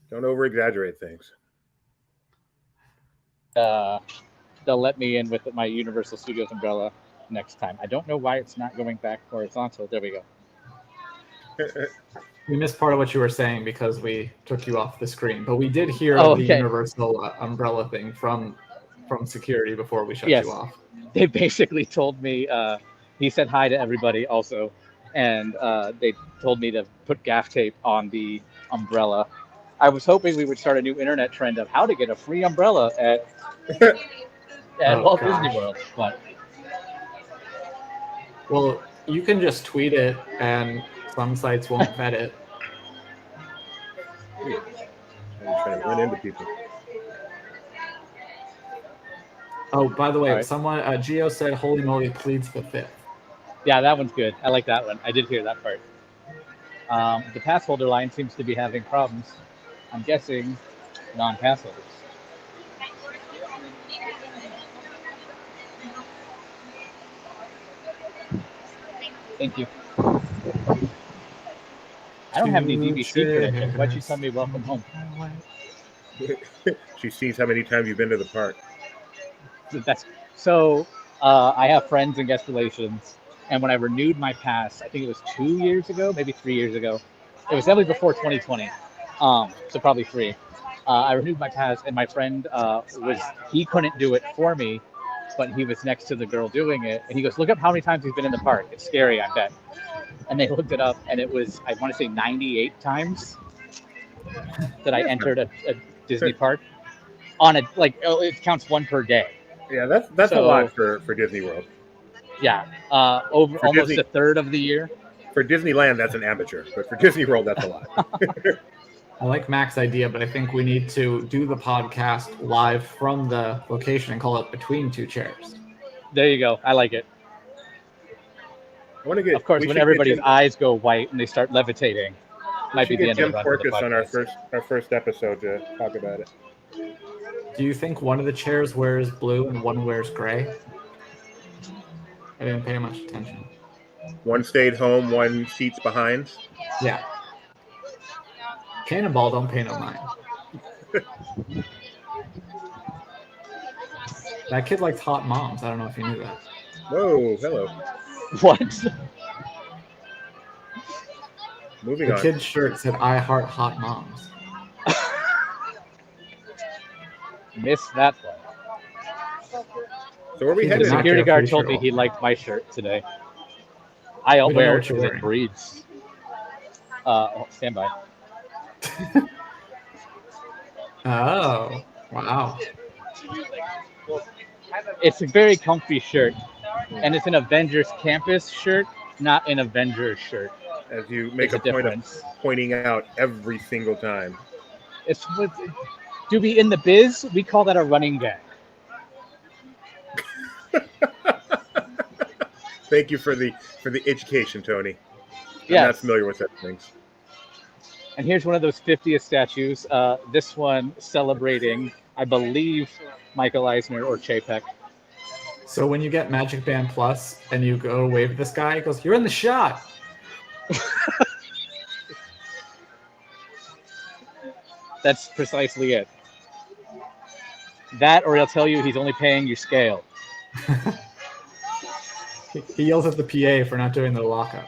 Don't over-exaggerate things. They'll let me in with my Universal Studios umbrella next time. I don't know why it's not going back horizontal. There we go. We missed part of what you were saying because we took you off the screen, but we did hear Oh, the okay. universal umbrella thing from security before we shut Yes. you off. They basically told me, he said hi to everybody also, and they told me to put gaff tape on the umbrella. I was hoping we would start a new internet trend of how to get a free umbrella at Oh, Walt gosh. Disney World, but Well, you can just tweet it, and some sites won't vet it. I'm just trying to run into people. Oh, by the way, All right. someone Geo said, "Holy moly, pleads the fifth." yeah, that one's good. I like that one. I did hear that part. The pass holder line seems to be having problems. I'm guessing non-pass holders. Thank you. I don't have any BBC credentials. Why'd you tell me welcome home? She sees how many times you've been to the park. That's so. I have friends in guest relations, and when I renewed my pass, I think it was 2 years ago, maybe 3 years ago. It was definitely before 2020, so probably 3. I renewed my pass, and my friend he couldn't do it for me, but he was next to the girl doing it, and he goes, "Look up how many times he's been in the park. It's scary, I bet." And they looked it up, and it was, I want to say, 98 times that I entered a Disney park on a it counts one per day. Yeah, that's a So- lot for Disney World. Yeah, over For almost Disney- a third of the year. For Disneyland, that's an amateur, but for Disney World, that's a lot. I like Mac's idea, but I think we need to do the podcast live from the location and call it Between Two Chairs. There you go. I like it. I want to get. Of course, we when should everybody's get eyes go white and they start levitating, we might be should the get end of Jim the run for the Porkus on podcast. our first episode to talk about it. Do you think one of the chairs wears blue and one wears gray? I didn't pay much attention. One stayed home, one seats behind. Yeah. Cannonball don't pay no mind. That kid likes hot moms. I don't know if you knew that. Whoa, hello. What? Moving The on. kid's shirt said, "I heart hot moms." Missed that one. So where we He The did headed? not security get a guard free told me shirt. he liked my shirt today. I We don't know wear it what you're because it wearing. breathes. Stand by. Oh, wow. It's a very comfy shirt, and it's an Avengers campus shirt, not an Avengers shirt. As you make It's a a point of difference. pointing out every single time. It's what, Doobie, in the biz, we call that a running gag. Thank you for the education, Tony. I'm Yes. not familiar with such things. And here's one of those 50th statues. This one celebrating, I believe, Michael Eisner or Chapek. So when you get Magic Band Plus and you go wave this guy, he goes, "You're in the shot." That's precisely it. That, or he'll tell you he's only paying you scale. He yells at the PA for not doing the lockup.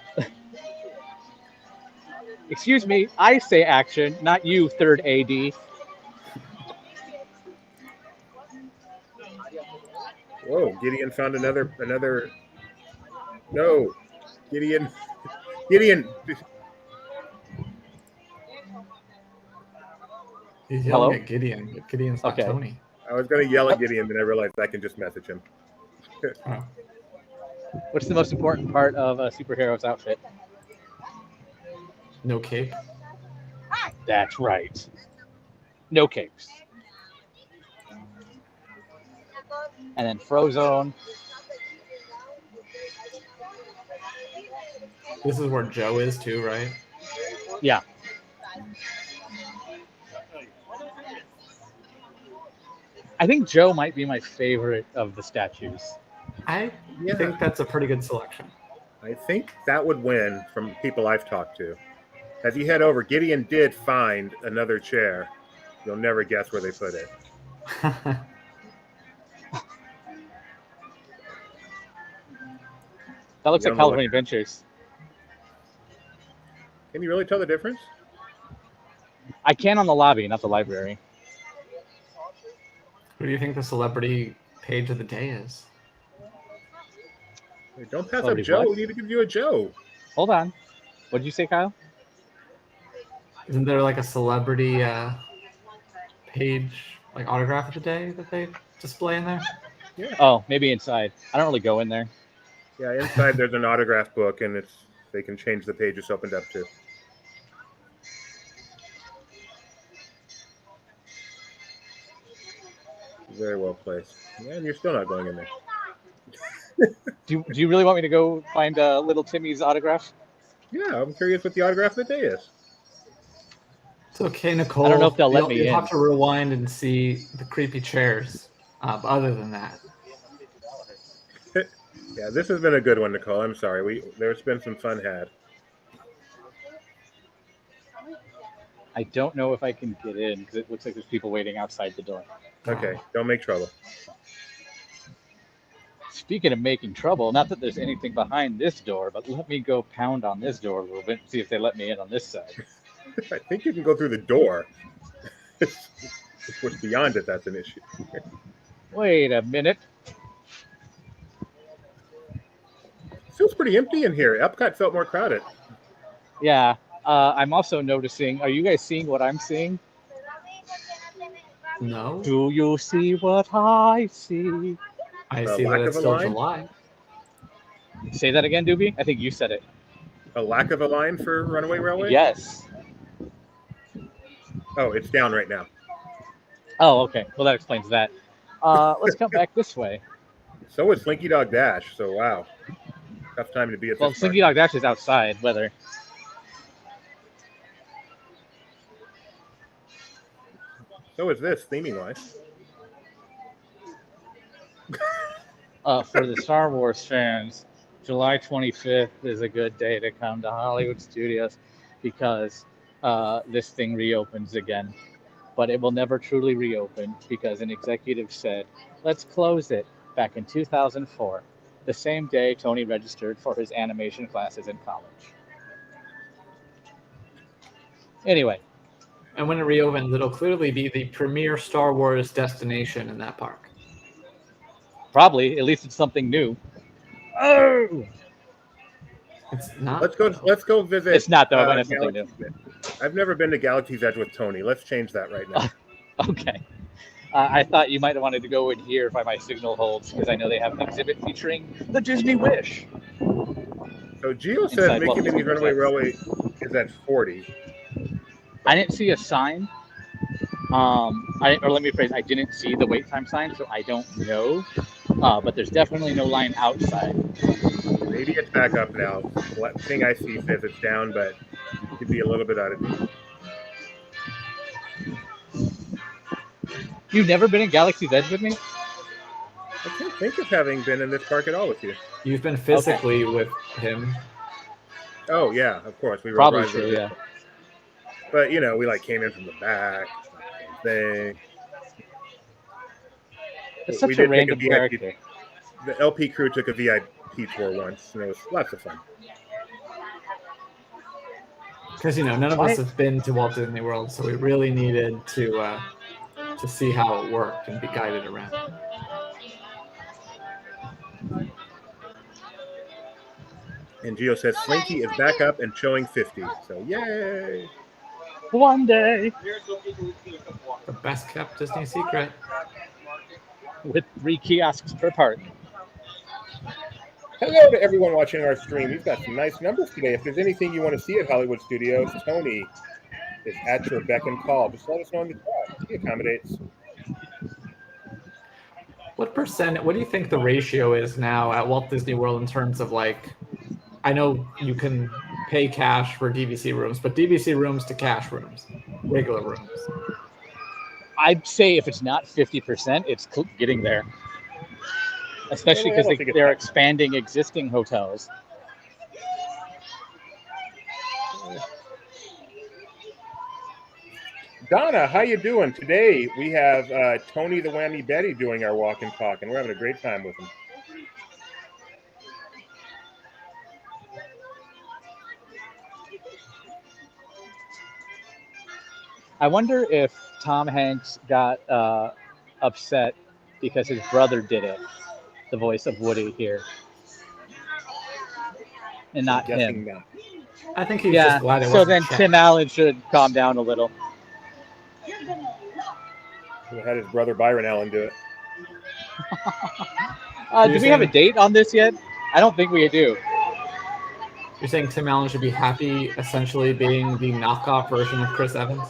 Excuse me, I say action, not you, third AD. Whoa, Gideon found another. No, Gideon. Gideon. He's Hello? yelling at Gideon, but Gideon's not Okay. Tony. I was going to yell at Gideon, then I realized I can just message him. Oh. What's the most important part of a superhero's outfit? No cape. That's right. No capes. And then Frozone. This is where Joe is too, right? Yeah. I think Joe might be my favorite of the statues. I Yeah. think that's a pretty good selection. I think that would win from people I've talked to. As you head over, Gideon did find another chair. You'll never guess where they put it. That looks like Yeah, California Adventures. Can you really tell the difference? I can on the lobby, not the library. Who do you think the celebrity page of the day is? Hey, don't pass up Celebrity Joe. what? We need to give you a Joe. Hold on. What did you say, Kyle? Isn't there like a celebrity page, like autograph of the day that they display in there? Yeah. Oh, maybe inside. I don't really go in there. Yeah, inside there's an autograph book, and they can change the page it's opened up to. Very well placed. Yeah, and you're still not going in there. Do you really want me to go find little Timmy's autograph? Yeah, I'm curious what the autograph of the day is. It's okay, Nicole. I don't know if they'll let me you'll in. have to rewind and see the creepy chairs. But other than that, Yeah, this has been a good one, Nicole. I'm sorry. There's been some fun had. I don't know if I can get in because it looks like there's people waiting outside the door. Okay, don't make trouble. Speaking of making trouble, not that there's anything behind this door, but let me go pound on this door a little bit and see if they let me in on this side. I think you can go through the door. Of course, beyond it, that's an issue. Wait a minute. Feels pretty empty in here. Epcot felt more crowded. Yeah, I'm also noticing. Are you guys seeing what I'm seeing? no. Do you see what I see? I see that lack it's of a still line? July. Say that again, Doobie. I think you said it. A lack of a line for Runaway Railway? Yes. Oh, it's down right now. Oh, okay. Well, that explains that. Let's come back this way. So is Slinky Dog Dash. So wow, tough time to be at Well, this. Slinky Dog Dash is outside. Weather. So is this theming wise. For the Star Wars fans, July 25th is a good day to come to Hollywood Studios because this thing reopens again. But it will never truly reopen because an executive said, let's close it back in 2004, the same day Tony registered for his animation classes in college. Anyway. And when it reopens, it'll clearly be the premier Star Wars destination in that park. Probably. At least it's something new. Oh! It's not. Let's go visit. It's not though. But it's something new. I've never been to Galaxy's Edge with Tony. Let's change that right now. Okay. I thought you might have wanted to go in here if my signal holds because I know they have an exhibit featuring the Disney Wish. So Gio says Mickey Minnie's Runaway Railway is at 40. I didn't see a sign. Or let me rephrase, I didn't see the wait time sign, so I don't know. But there's definitely no line outside. Maybe it's back up now. The thing I see says it's down, but it could be a little bit out of date. You've never been in Galaxy's Edge with me? I can't think of having been in this park at all with you. You've been physically with him. Oh yeah, of course. We were Probably true, yeah. But you know, we came in from the back. Thing. It's such a random character. The LP crew took a VIP tour once, and it was lots of fun. Because none of us have been to Walt Disney World, so we really needed to see how it worked and be guided around. And Gio says Slinky is back up and showing 50. So yay! One day. The best kept Disney secret. With 3 kiosks per park. Hello to everyone watching our stream. We've got some nice numbers today. If there's anything you want to see at Hollywood Studios, Tony is at your beck and call. Just let us know in the chat. He accommodates. What do you think the ratio is now at Walt Disney World in terms of I know you can pay cash for DVC rooms, but DVC rooms to cash rooms, regular rooms? I'd say if it's not 50%, it's getting there. Especially because they're expanding existing hotels. Donna, how you doing? Today we have Tony the Whammy Betty doing our walk and talk, and we're having a great time with him. I wonder if Tom Hanks got upset because his brother did it, the voice of Woody here, and not Guessing him. not. I think he's just glad it So wasn't then Chet. Tim Allen should calm down a little. He had his brother Byron Allen do it. Do we have a date on this yet? I don't think we do. You're saying Tim Allen should be happy, essentially being the knockoff version of Chris Evans?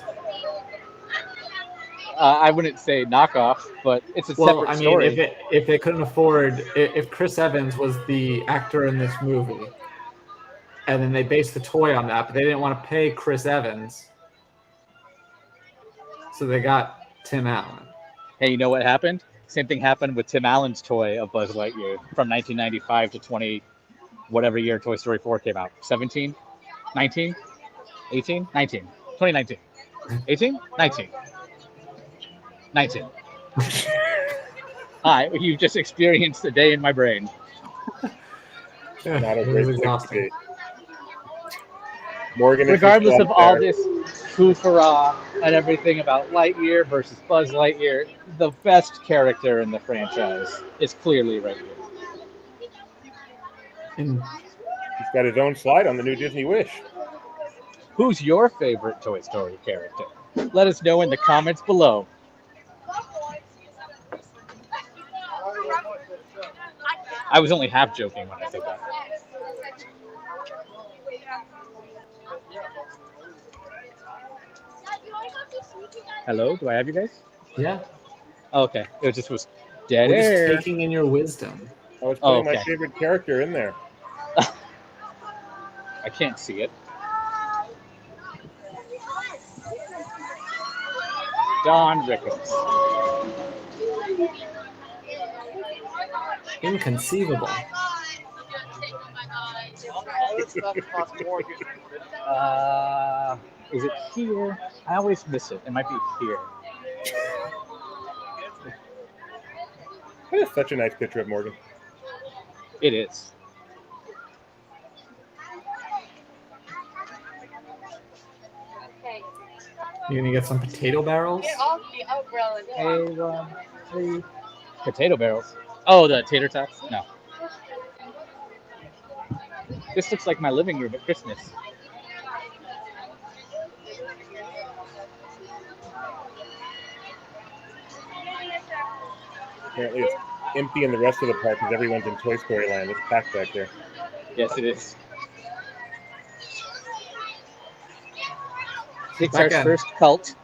I wouldn't say knockoff, but it's a Well, separate I mean, story. if they couldn't afford, if Chris Evans was the actor in this movie, and then they based the toy on that, but they didn't want to pay Chris Evans, so they got Tim Allen. Hey, you know what happened? Same thing happened with Tim Allen's toy of Buzz Lightyear from 1995 to 20, whatever year Toy Story 4 came out. 17? 19? 18? 19. 2019. 18? 19. 19. Hi, you've just experienced a day in my brain. Not a It great was place to be. exhausting. Morgan, Regardless of all this. this foo-for-ah and everything about Lightyear versus Buzz Lightyear, the best character in the franchise is clearly Lightyear. And He's got his own slide on the new Disney Wish. Who's your favorite Toy Story character? Let us know in the comments below. I was only half joking when I said that. Hello, do I have you guys? yeah, Okay, it just was dead we're just air. taking in your wisdom. I was putting my Okay. favorite character in there. I can't see it. Don Rickles. Inconceivable. Is it here? I always miss it. It might be here. That is such a nice picture of Morgan. It is. You're gonna get some potato barrels? Get off the umbrella. Hey, 1, 3. Potato barrels. Oh, the tater tots? No. This looks like my living room at Christmas. Apparently it's empty in the rest of the park because everyone's in Toy Story Land. It's packed back there. Yes, it is. Pixar's Becca. first cult.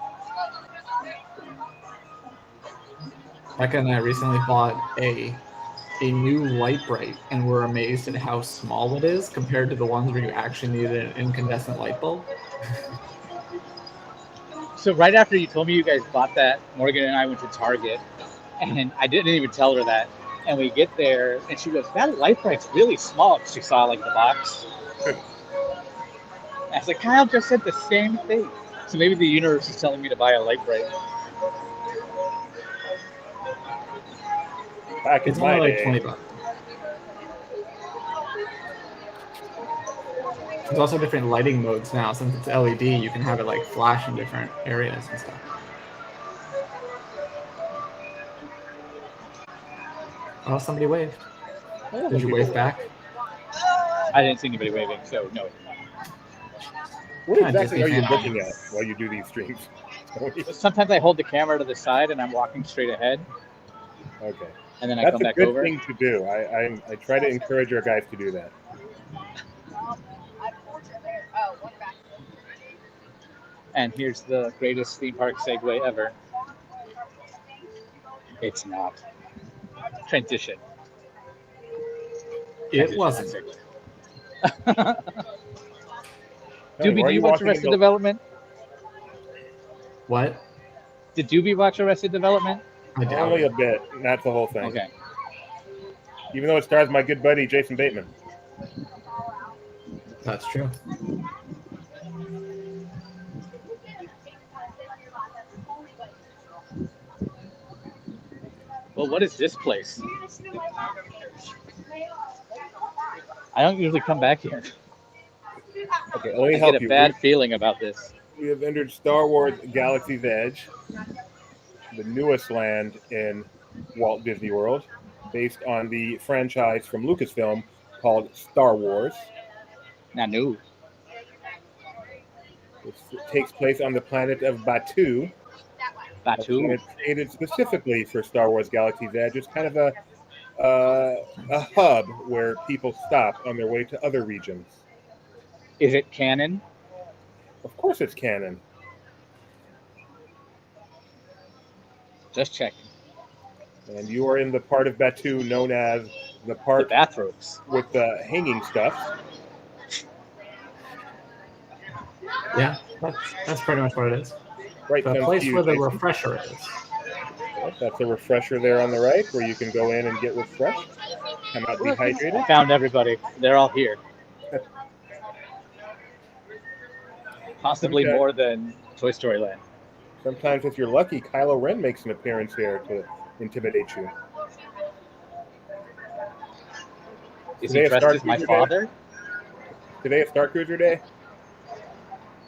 Becca and I recently bought a new light bright, and we're amazed at how small it is compared to the ones where you actually need an incandescent light bulb. So right after you told me you guys bought that, Morgan and I went to Target, and I didn't even tell her that. And we get there, and she goes, "That light bright's really small." She saw like the box. I was like, Kyle just said the same thing. So maybe the universe is telling me to buy a light bright. Back in It's my only like day, 20 bucks. There's also different lighting modes now. Since it's LED, you can have it like flash in different areas and stuff. Oh, somebody waved. Did you wave back? I didn't see anybody waving, so no. what Kinda exactly are you Disney looking at while you do these streams? Sometimes I hold the camera to the side and I'm walking straight ahead, Okay. and then I That's come a back good over. thing to do. I try to encourage our guys to do that. And here's the greatest theme park segue ever. It's not. Transition. It wasn't. Tony, Doobie, why are do you watch walking Arrested into- Development? What? Did Doobie watch Arrested Development? I doubt Only it. a bit, not the whole thing. Okay. Even though it stars my good buddy Jason Bateman. That's true. Well, what is this place? I don't usually come back here. Okay, let me I help get a you. bad feeling about this. We have entered Star Wars Galaxy's Edge, the newest land in Walt Disney World, based on the franchise from Lucasfilm called Star Wars. Nanu. It takes place on the planet of Batuu, a Batu. planet created specifically for Star Wars Galaxy's Edge. It's kind of a hub where people stop on their way to other regions. Is it canon? Of course, it's canon. Just checking. And you are in the part of Batuu known as the The part bathrobes. with the hanging stuff. Yeah, that's pretty much what it is. Right, The comes place to you, where the Jason. refresher is. Yes, that's a refresher there on the right where you can go in and get refreshed, come out dehydrated. I found everybody. They're all here. Possibly Okay. more than Toy Story Land. Sometimes, if you're lucky, Kylo Ren makes an appearance here to intimidate you. Is Today he a dressed Star as my Cruiser Day? father? Today is Star Cruiser Day.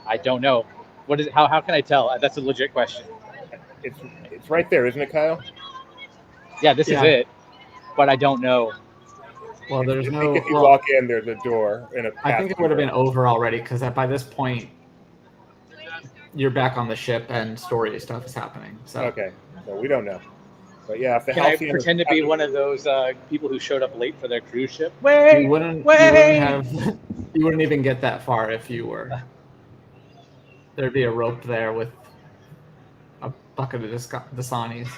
I don't know. What is? How can I tell? That's a legit question. It's right there, isn't it, Kyle? Yeah, this is Yeah. it. But I don't know. Well, there's I no. think if you Well, walk in, there's a door and a path. I think it would have been over already because by this point, you're back on the ship and story stuff is happening. So Okay, so we don't know. But yeah, if the Can I Halcyon pretend to be happens- one of those people who showed up late for their cruise ship? you Wait! wouldn't Wait! have you wouldn't even get that far if you were. There'd be a rope there with a bucket of Dasanis.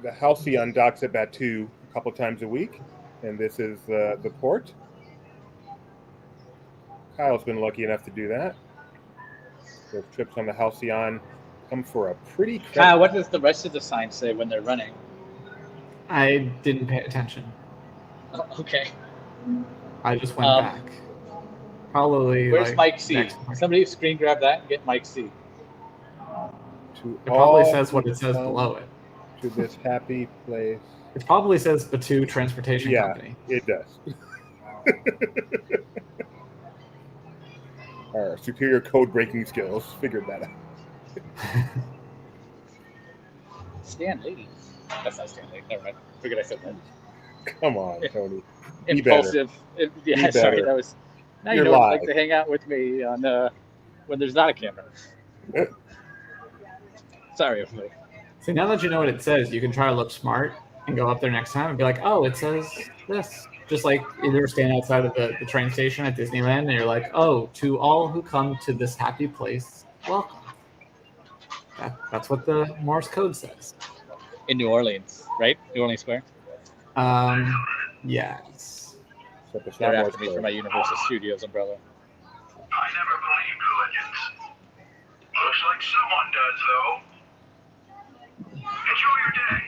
the Halcyon docks at Batuu a couple times a week, and this is the port. Kyle's been lucky enough to do that. Those trips on the Halcyon come for a pretty. Kyle, what does the rest of the sign say when they're running? I didn't pay attention. Oh, okay. I just went back. Probably. Where's like, Mike C? next morning. Somebody screen grab that and get Mike C. To It probably all says what who it says come below it. To this happy place. It probably says Batuu Transportation Yeah, Company. it does. Our superior code breaking skills figured that out. Stan Lee. That's not Stan Lee. Never mind. Figured I said that. Come on, Tony. Be better. Impulsive. Yeah, Be sorry. better. That was. Now You're you know what it's live. like to hang out with me on when there's not a camera. Sorry, everybody. See, now that you know what it says, you can try to look smart and go up there next time and be like, oh, it says this. Just like you ever stand outside of the train station at Disneyland and you're like, oh, to all who come to this happy place, welcome. That's what the Morse code says. In New Orleans, right? New Orleans Square. Yes. Except it's They're not after me for my Universal Studios umbrella. I never believed legends. Looks like someone does, though. Enjoy your day.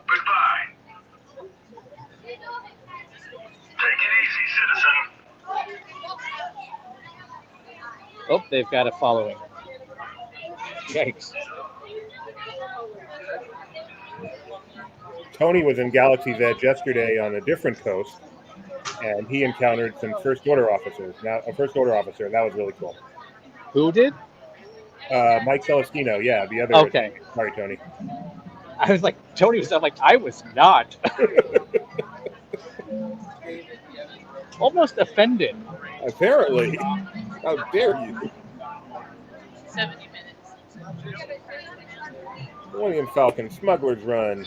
Goodbye. Take it easy, citizen. Oh, they've got a following. Yikes. Tony was in Galaxy's Edge yesterday on a different coast, and he encountered some first order officers. Now, a first order officer, and that was really cool. Who did? Mike Celestino, yeah, the other. Okay. Sorry, Tony. I was like, Tony was. I'm like, I was not. Almost offended. Apparently, how dare you? 70 minutes. Millennium Falcon, Smuggler's Run.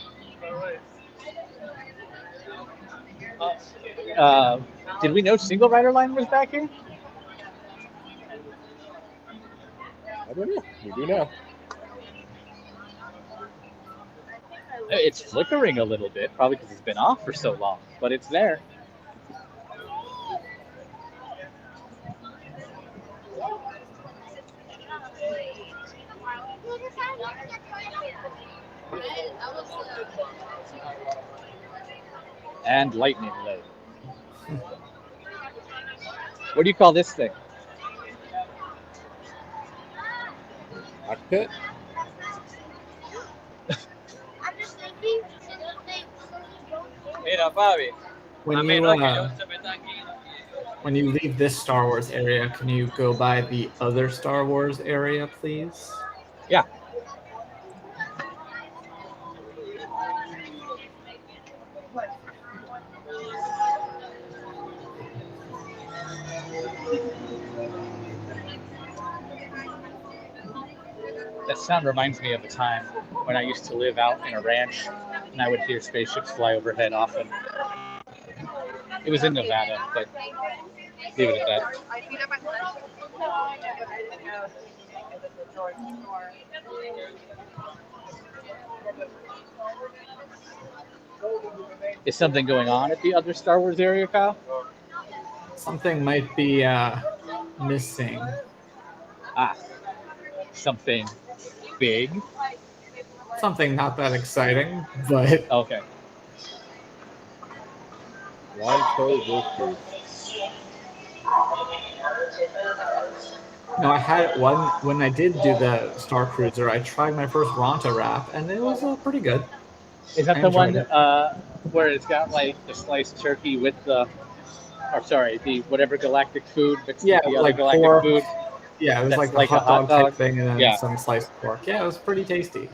Did we know Single Rider Line was back here? I don't know. We do now. It's flickering a little bit, probably because it's been off for so long, but it's there. And lightning load. What do you call this thing? Cockpit? I'm just thinking. When you, when you leave this Star Wars area, can you go by the other Star Wars area, please? Yeah. That sound reminds me of a time when I used to live out in a ranch and I would hear spaceships fly overhead often. It was in Nevada, but leave it at that. Is something going on at the other Star Wars area, Kyle? Something might be missing. Ah, something big? Something not that exciting, but Okay. Ronto Roasters. no, I had one when I did do the Star Cruiser. I tried my first Ronto wrap, and it was pretty good. Is that I the one enjoyed it. where it's got like the sliced turkey with the, or sorry, the whatever galactic food mixed Yeah, with the other like galactic pork. food? Yeah, it was That's like the like a hot hot dog type dog? thing, and then Yeah. some sliced pork. Yeah, it was pretty tasty.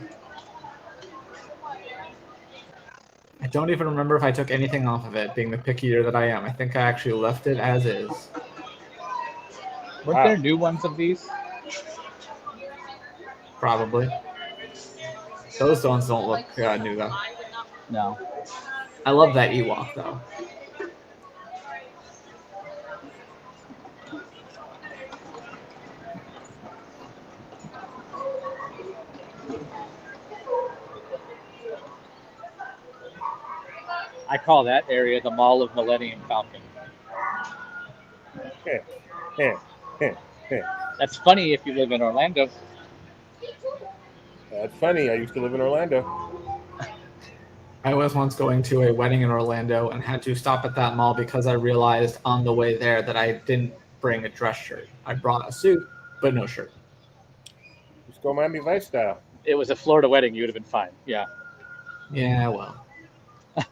I don't even remember if I took anything off of it, being the picky eater that I am. I think I actually left it as is. Weren't there new ones of these? Probably. Those ones don't look new though. No. I love that Ewok though. I call that area the Mall of Millennium Falcon. That's funny if you live in Orlando. That's funny. I used to live in Orlando. I was once going to a wedding in Orlando and had to stop at that mall because I realized on the way there that I didn't bring a dress shirt. I brought a suit, but no shirt. Just go Miami Vice style. It was a Florida wedding, you would have been fine. Yeah. Yeah, well. I'm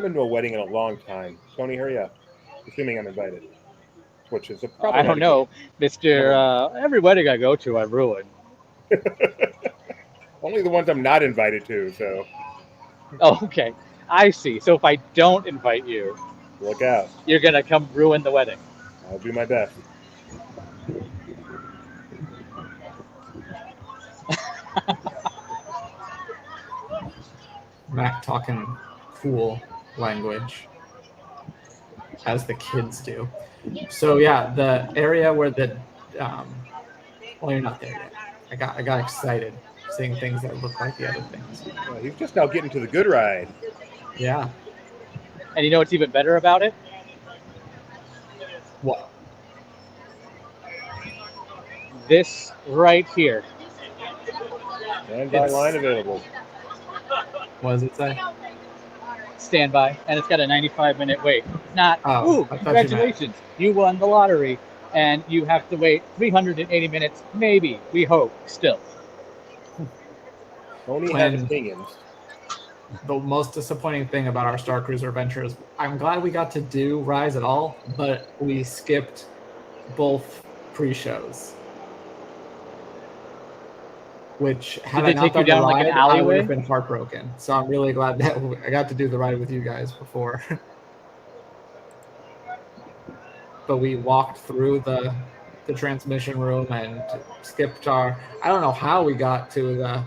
going to a wedding in a long time. Tony, hurry up. Assuming I'm invited. Which is a problem. I don't know, Mr. Every wedding I go to, I ruin. Only the ones I'm not invited to, so Oh, okay. I see. So if I don't invite you, look out. you're going to come ruin the wedding. I'll do my best. Mac talking cool language, as the kids do. So yeah, the area where the well, you're not there yet. I got excited seeing things that look like the other things. Well, he's just now getting to the good ride. Yeah. And you know what's even better about it? What? This right here. Standby line available. What does it say? Standby, and it's got a 95-minute wait. Not, Oh, ooh, I thought you congratulations, you won the lottery, and you have to wait 380 minutes, maybe, we hope, still. Tony When- has opinions. The most disappointing thing about our Star Cruiser adventures, I'm glad we got to do Rise at all, but we skipped both pre-shows. Which, had Did I they not take you done the down like ride, an I would alleyway? have been heartbroken. So I'm really glad that I got to do the ride with you guys before. But we walked through the transmission room and skipped our. I don't know how we got to the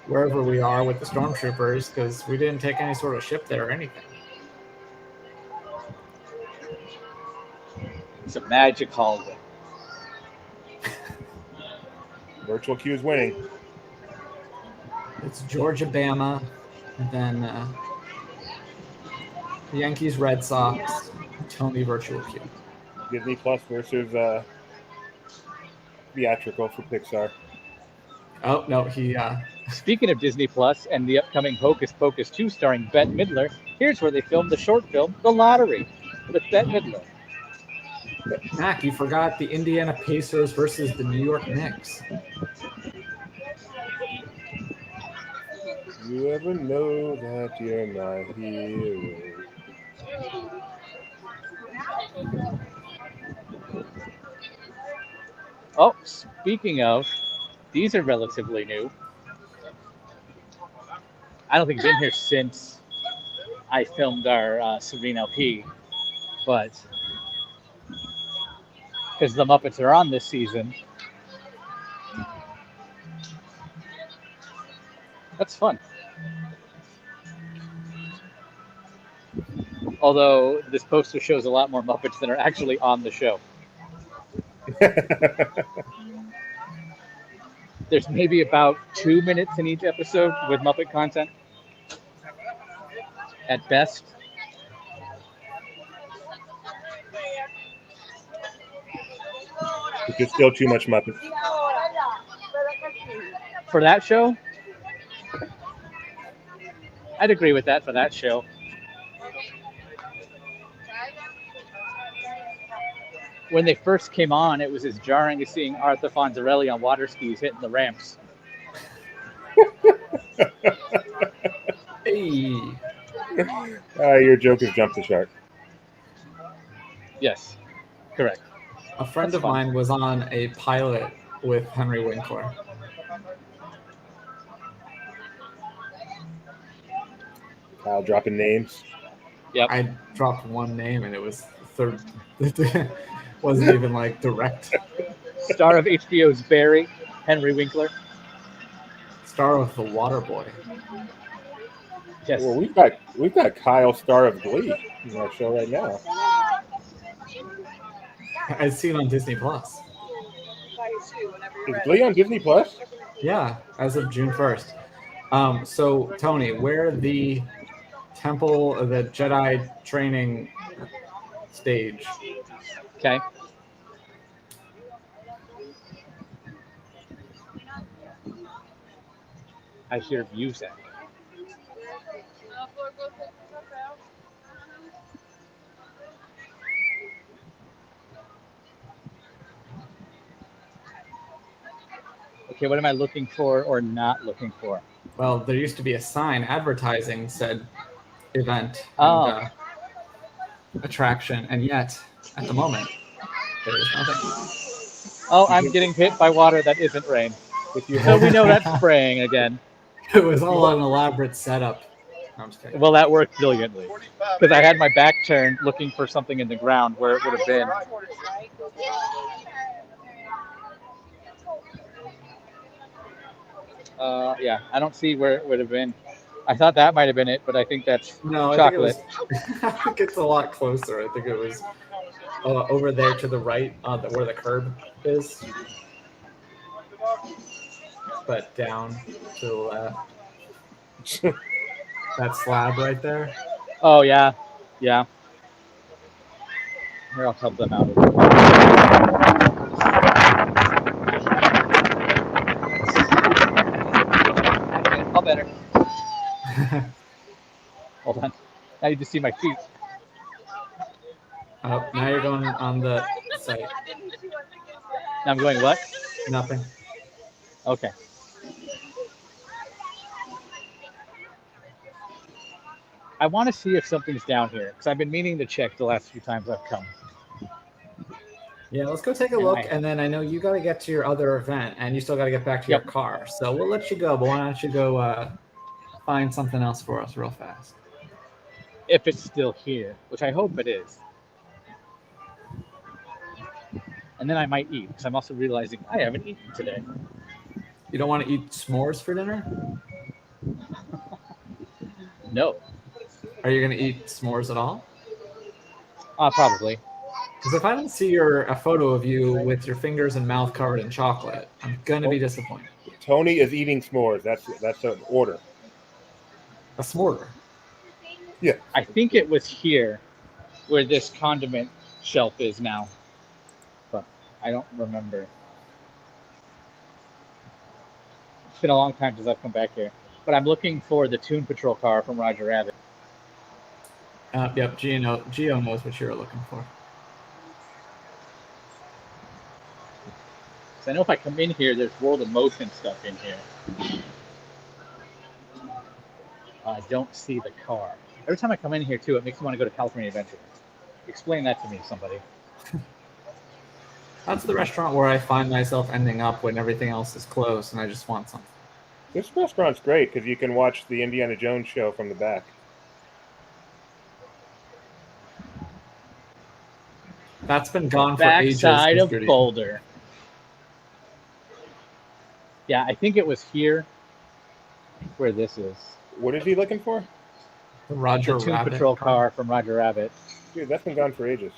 wherever we are with the stormtroopers because we didn't take any sort of ship there or anything. It's a magic hallway. Virtual queue is winning. It's Georgia, Bama, and then the Yankees, Red Sox, Tony Virtual Q. Disney Plus versus theatrical for Pixar. Oh no, he. Speaking of Disney Plus and the upcoming Hocus Pocus 2 starring Bette Midler, here's where they filmed the short film, The Lottery, with Bette Midler. Mac, you forgot the Indiana Pacers versus the New York Knicks. You ever know that you're my hero? Oh, speaking of, these are relatively new. I don't think I've been here since I filmed our Serene LP, but because the Muppets are on this season, that's fun. Although this poster shows a lot more Muppets than are actually on the show. There's maybe about 2 minutes in each episode with Muppet content, at best. Which is still too much Muppets. For that show, I'd agree with that for that show. When they first came on, it was as jarring as seeing Arthur Fonzarelli on water skis hitting the ramps. Hey. Your joke has jumped the shark. Yes, correct. A friend That's of fun. mine was on a pilot with Henry Winkler. Kyle dropping names. Yep. I dropped one name and it was third. Wasn't even like direct. Star of HBO's Barry, Henry Winkler. Star of The Waterboy. Yes. Well, we've got Kyle, star of Glee, in our show right now. I've seen on Disney Plus. Is Glee on Disney Plus? Yeah, as of June 1st. So Tony, where the temple, the Jedi training stage. Okay. I hear music. Okay, what am I looking for or not looking for? Well, there used to be a sign advertising said event Oh. and attraction, and yet at the moment there is nothing. Oh, I'm getting hit by water that isn't rain. So we know that's spraying again. It was all an elaborate setup. No, I'm just kidding. Well, that worked brilliantly because I had my back turned looking for something in the ground where it would have been. Yeah, I don't see where it would have been. I thought that might have been it, but I think that's No, chocolate. I think it's a lot closer. I think it was over there to the right, where the curb is, but down to the left. That slab right there. Oh yeah, yeah. Here, I'll help them out. All better. Hold on. Now you just see my feet. Oh, now you're going on the site. Now I'm going what? Nothing. Okay. I want to see if something's down here because I've been meaning to check the last few times I've come. Yeah, let's go take a look, and then I know you got to get to your other event, and you still got to get back to your car. So we'll let you go, but why don't you go find something else for us real fast? If it's still here, which I hope it is. And then I might eat because I'm also realizing I haven't eaten today. You don't want to eat s'mores for dinner? No. Are you going to eat s'mores at all? Probably. Because if I don't see a photo of you with your fingers and mouth covered in chocolate, I'm going to be disappointed. Tony is eating s'mores. That's an order. A s'more. Yeah. I think it was here where this condiment shelf is now. But I don't remember. It's been a long time since I've come back here. But I'm looking for the Toon Patrol car from Roger Rabbit. Yep, Gio knows what you're looking for. So I know if I come in here, there's World of Motion stuff in here. I don't see the car. Every time I come in here, too, it makes me want to go to California Adventure. Explain that to me, somebody. That's the restaurant where I find myself ending up when everything else is closed and I just want something. This restaurant's great because you can watch the Indiana Jones show from the back. That's been gone for ages. Backside of Mr. D. Boulder. Yeah, I think it was here where this is. What is he looking for? The Roger The Toon Rabbit Patrol car from Roger Rabbit. Dude, that's been gone for ages.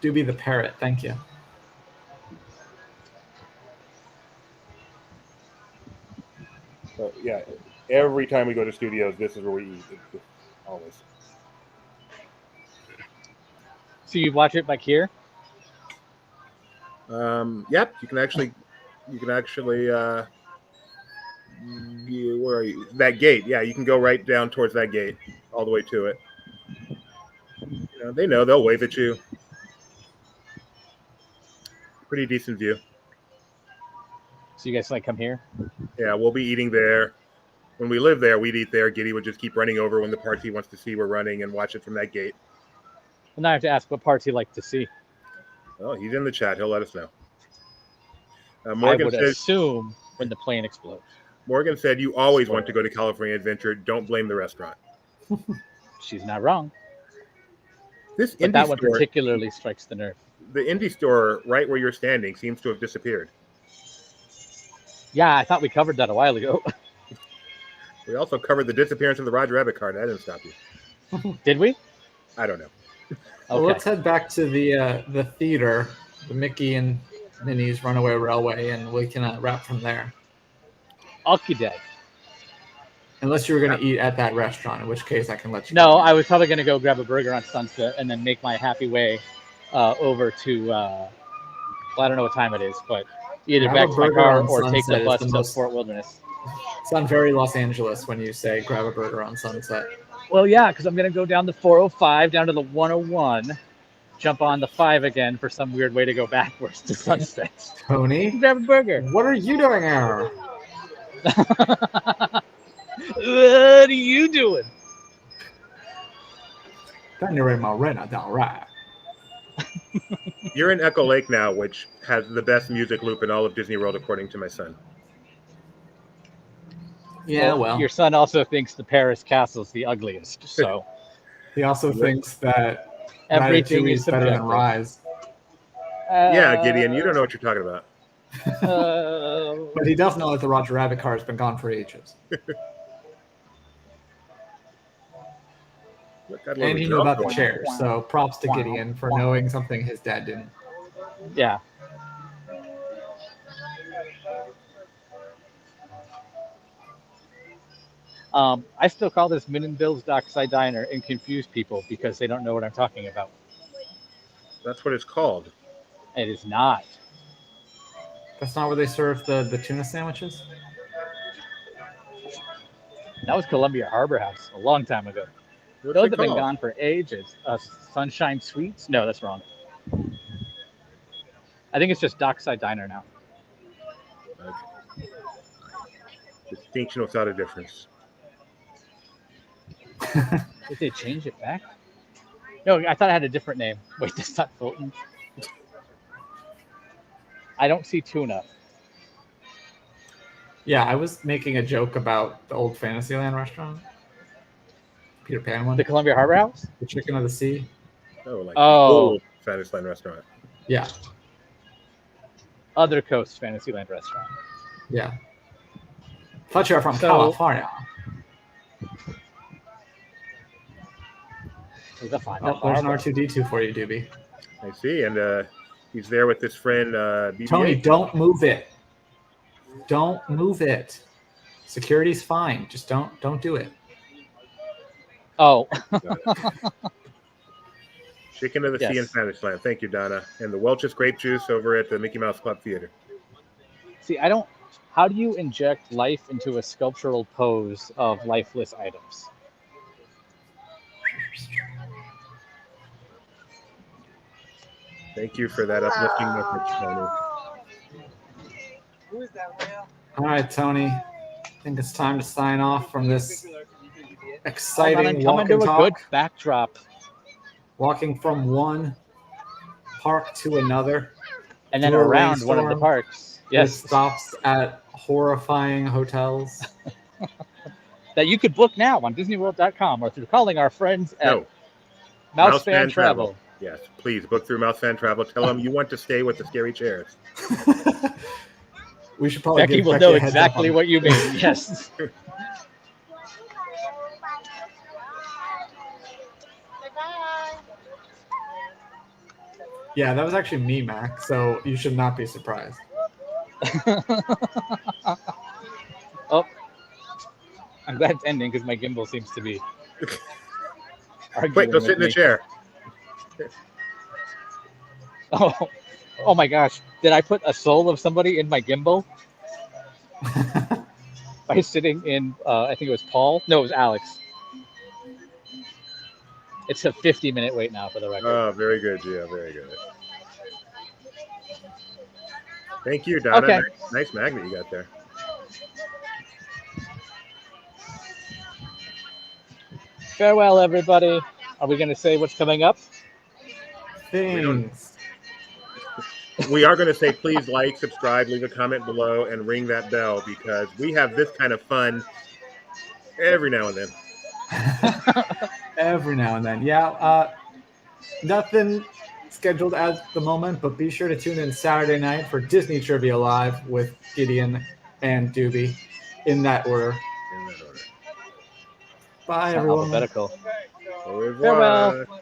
Doobie the Parrot, thank you. So, yeah, every time we go to studios, this is where we eat. It's always. So you watch it back here? Yep, you can actually, where are you? That gate. Yeah, you can go right down towards that gate, all the way to it. You know, they know, they'll wave at you. Pretty decent view. So you guys like come here? Yeah, we'll be eating there. When we live there, we'd eat there. Giddy would just keep running over when the parts he wants to see we're running and watch it from that gate. Well, now I have to ask what parts you like to see. Oh, he's in the chat. He'll let us know. I Morgan would says, assume when the plane explodes. Morgan said, you always want to go to California Adventure. Don't blame the restaurant. She's not wrong. This But indie that one store, particularly strikes the nerve. the indie store right where you're standing seems to have disappeared. Yeah, I thought we covered that a while ago. We also covered the disappearance of the Roger Rabbit car. That didn't stop you. Did we? I don't know. Well, Okay. let's head back to the theater, the Mickey and Minnie's Runaway Railway, and we can wrap from there. Okie doke. Unless you were going to eat at that restaurant, in which case I can let you No, go. I was probably going to go grab a burger on Sunset and then make my happy way over to, well, I don't know what time it is, but either Grab back a to my burger car on or take Sunset the is bus the to most- Fort Wilderness. Sound very Los Angeles when you say grab a burger on Sunset. Well, yeah, because I'm going to go down the 405, down to the 101, jump on the 5 again for some weird way to go backwards to Sunset. Tony, Grab a burger. what are you doing here? What are you doing? Then you're in my arena, all right. You're in Echo Lake now, which has the best music loop in all of Disney World, according to my son. Yeah, well, Your son also thinks the Paris Castle's the ugliest, so he also thinks that everything Ratatouille is better than subjective. Rise. Yeah, Gideon, you don't know what you're talking about. But he does know that the Roger Rabbit car has been gone for ages. And he knew about the chairs, so props to Gideon for knowing something his dad didn't. Yeah. I still call this Min and Bill's Dockside Diner and confuse people because they don't know what I'm talking about. That's what it's called. It is not. That's not where they serve the tuna sandwiches? That was Columbia Harbor House a long time ago. What's Those it have been called? gone for ages. Sunshine Sweets? No, that's wrong. I think it's just Dockside Diner now. Okay. Distinction without a difference. Did they change it back? No, I thought it had a different name. Wait, that's not Fulton. I don't see tuna. Yeah, I was making a joke about the old Fantasyland restaurant. Peter Pan one. The Columbia Harbor House? The Chicken of the Sea. Oh, like Oh. old Fantasyland restaurant. Yeah, Other Coast Fantasyland restaurant. yeah. Thought you were from So- California. They're fine. Oh, there's an R2D2 for you, Doobie. I see, and he's there with his friend BB-8. Tony, don't move it. Don't move it. Security's fine. Just don't do it. Oh, Chicken of the Sea in Yes. Fantasyland. Thank you, Donna. And the Welch's grape juice over at the Mickey Mouse Club Theater. see, I don't. How do you inject life into a sculptural pose of lifeless items? Thank you for that uplifting message, Tony. All right, Tony. I think it's time to sign off from this exciting Come walk into and a good talk, backdrop. walking from one park to another, And then through a around one of the rainstorm, parks. with Yes. stops at horrifying hotels. That you could book now on DisneyWorld.com or through calling our friends at No, Mouse Fan Travel. Yes, please book through Mouse Fan Travel. Tell them you want to stay with the scary chairs. We should probably Becky give will Becky know a heads up exactly on- what you mean. Yes. Bye-bye. Yeah, that was actually me, Mac. So you should not be surprised. Oh, I'm glad it's ending because my gimbal seems to be arguing Quick, go with sit in the me. chair. Oh my gosh! Did I put a soul of somebody in my gimbal by sitting in? I think it was Paul. No, it was Alex. It's a 50-minute wait now, for the record. Oh, very good, Gio. Very good. Thank you, Donna. Okay. Nice magnet you got there. Farewell, everybody. Are we going to say what's coming up? Things. We are going to say please like, subscribe, leave a comment below, and ring that bell because we have this kind of fun every now and then. Every now and then. Yeah. Nothing scheduled at the moment, but be sure to tune in Saturday night for Disney Trivia Live with Gideon and Doobie in that order. Bye, everyone. Alphabetical. Au revoir. Farewell.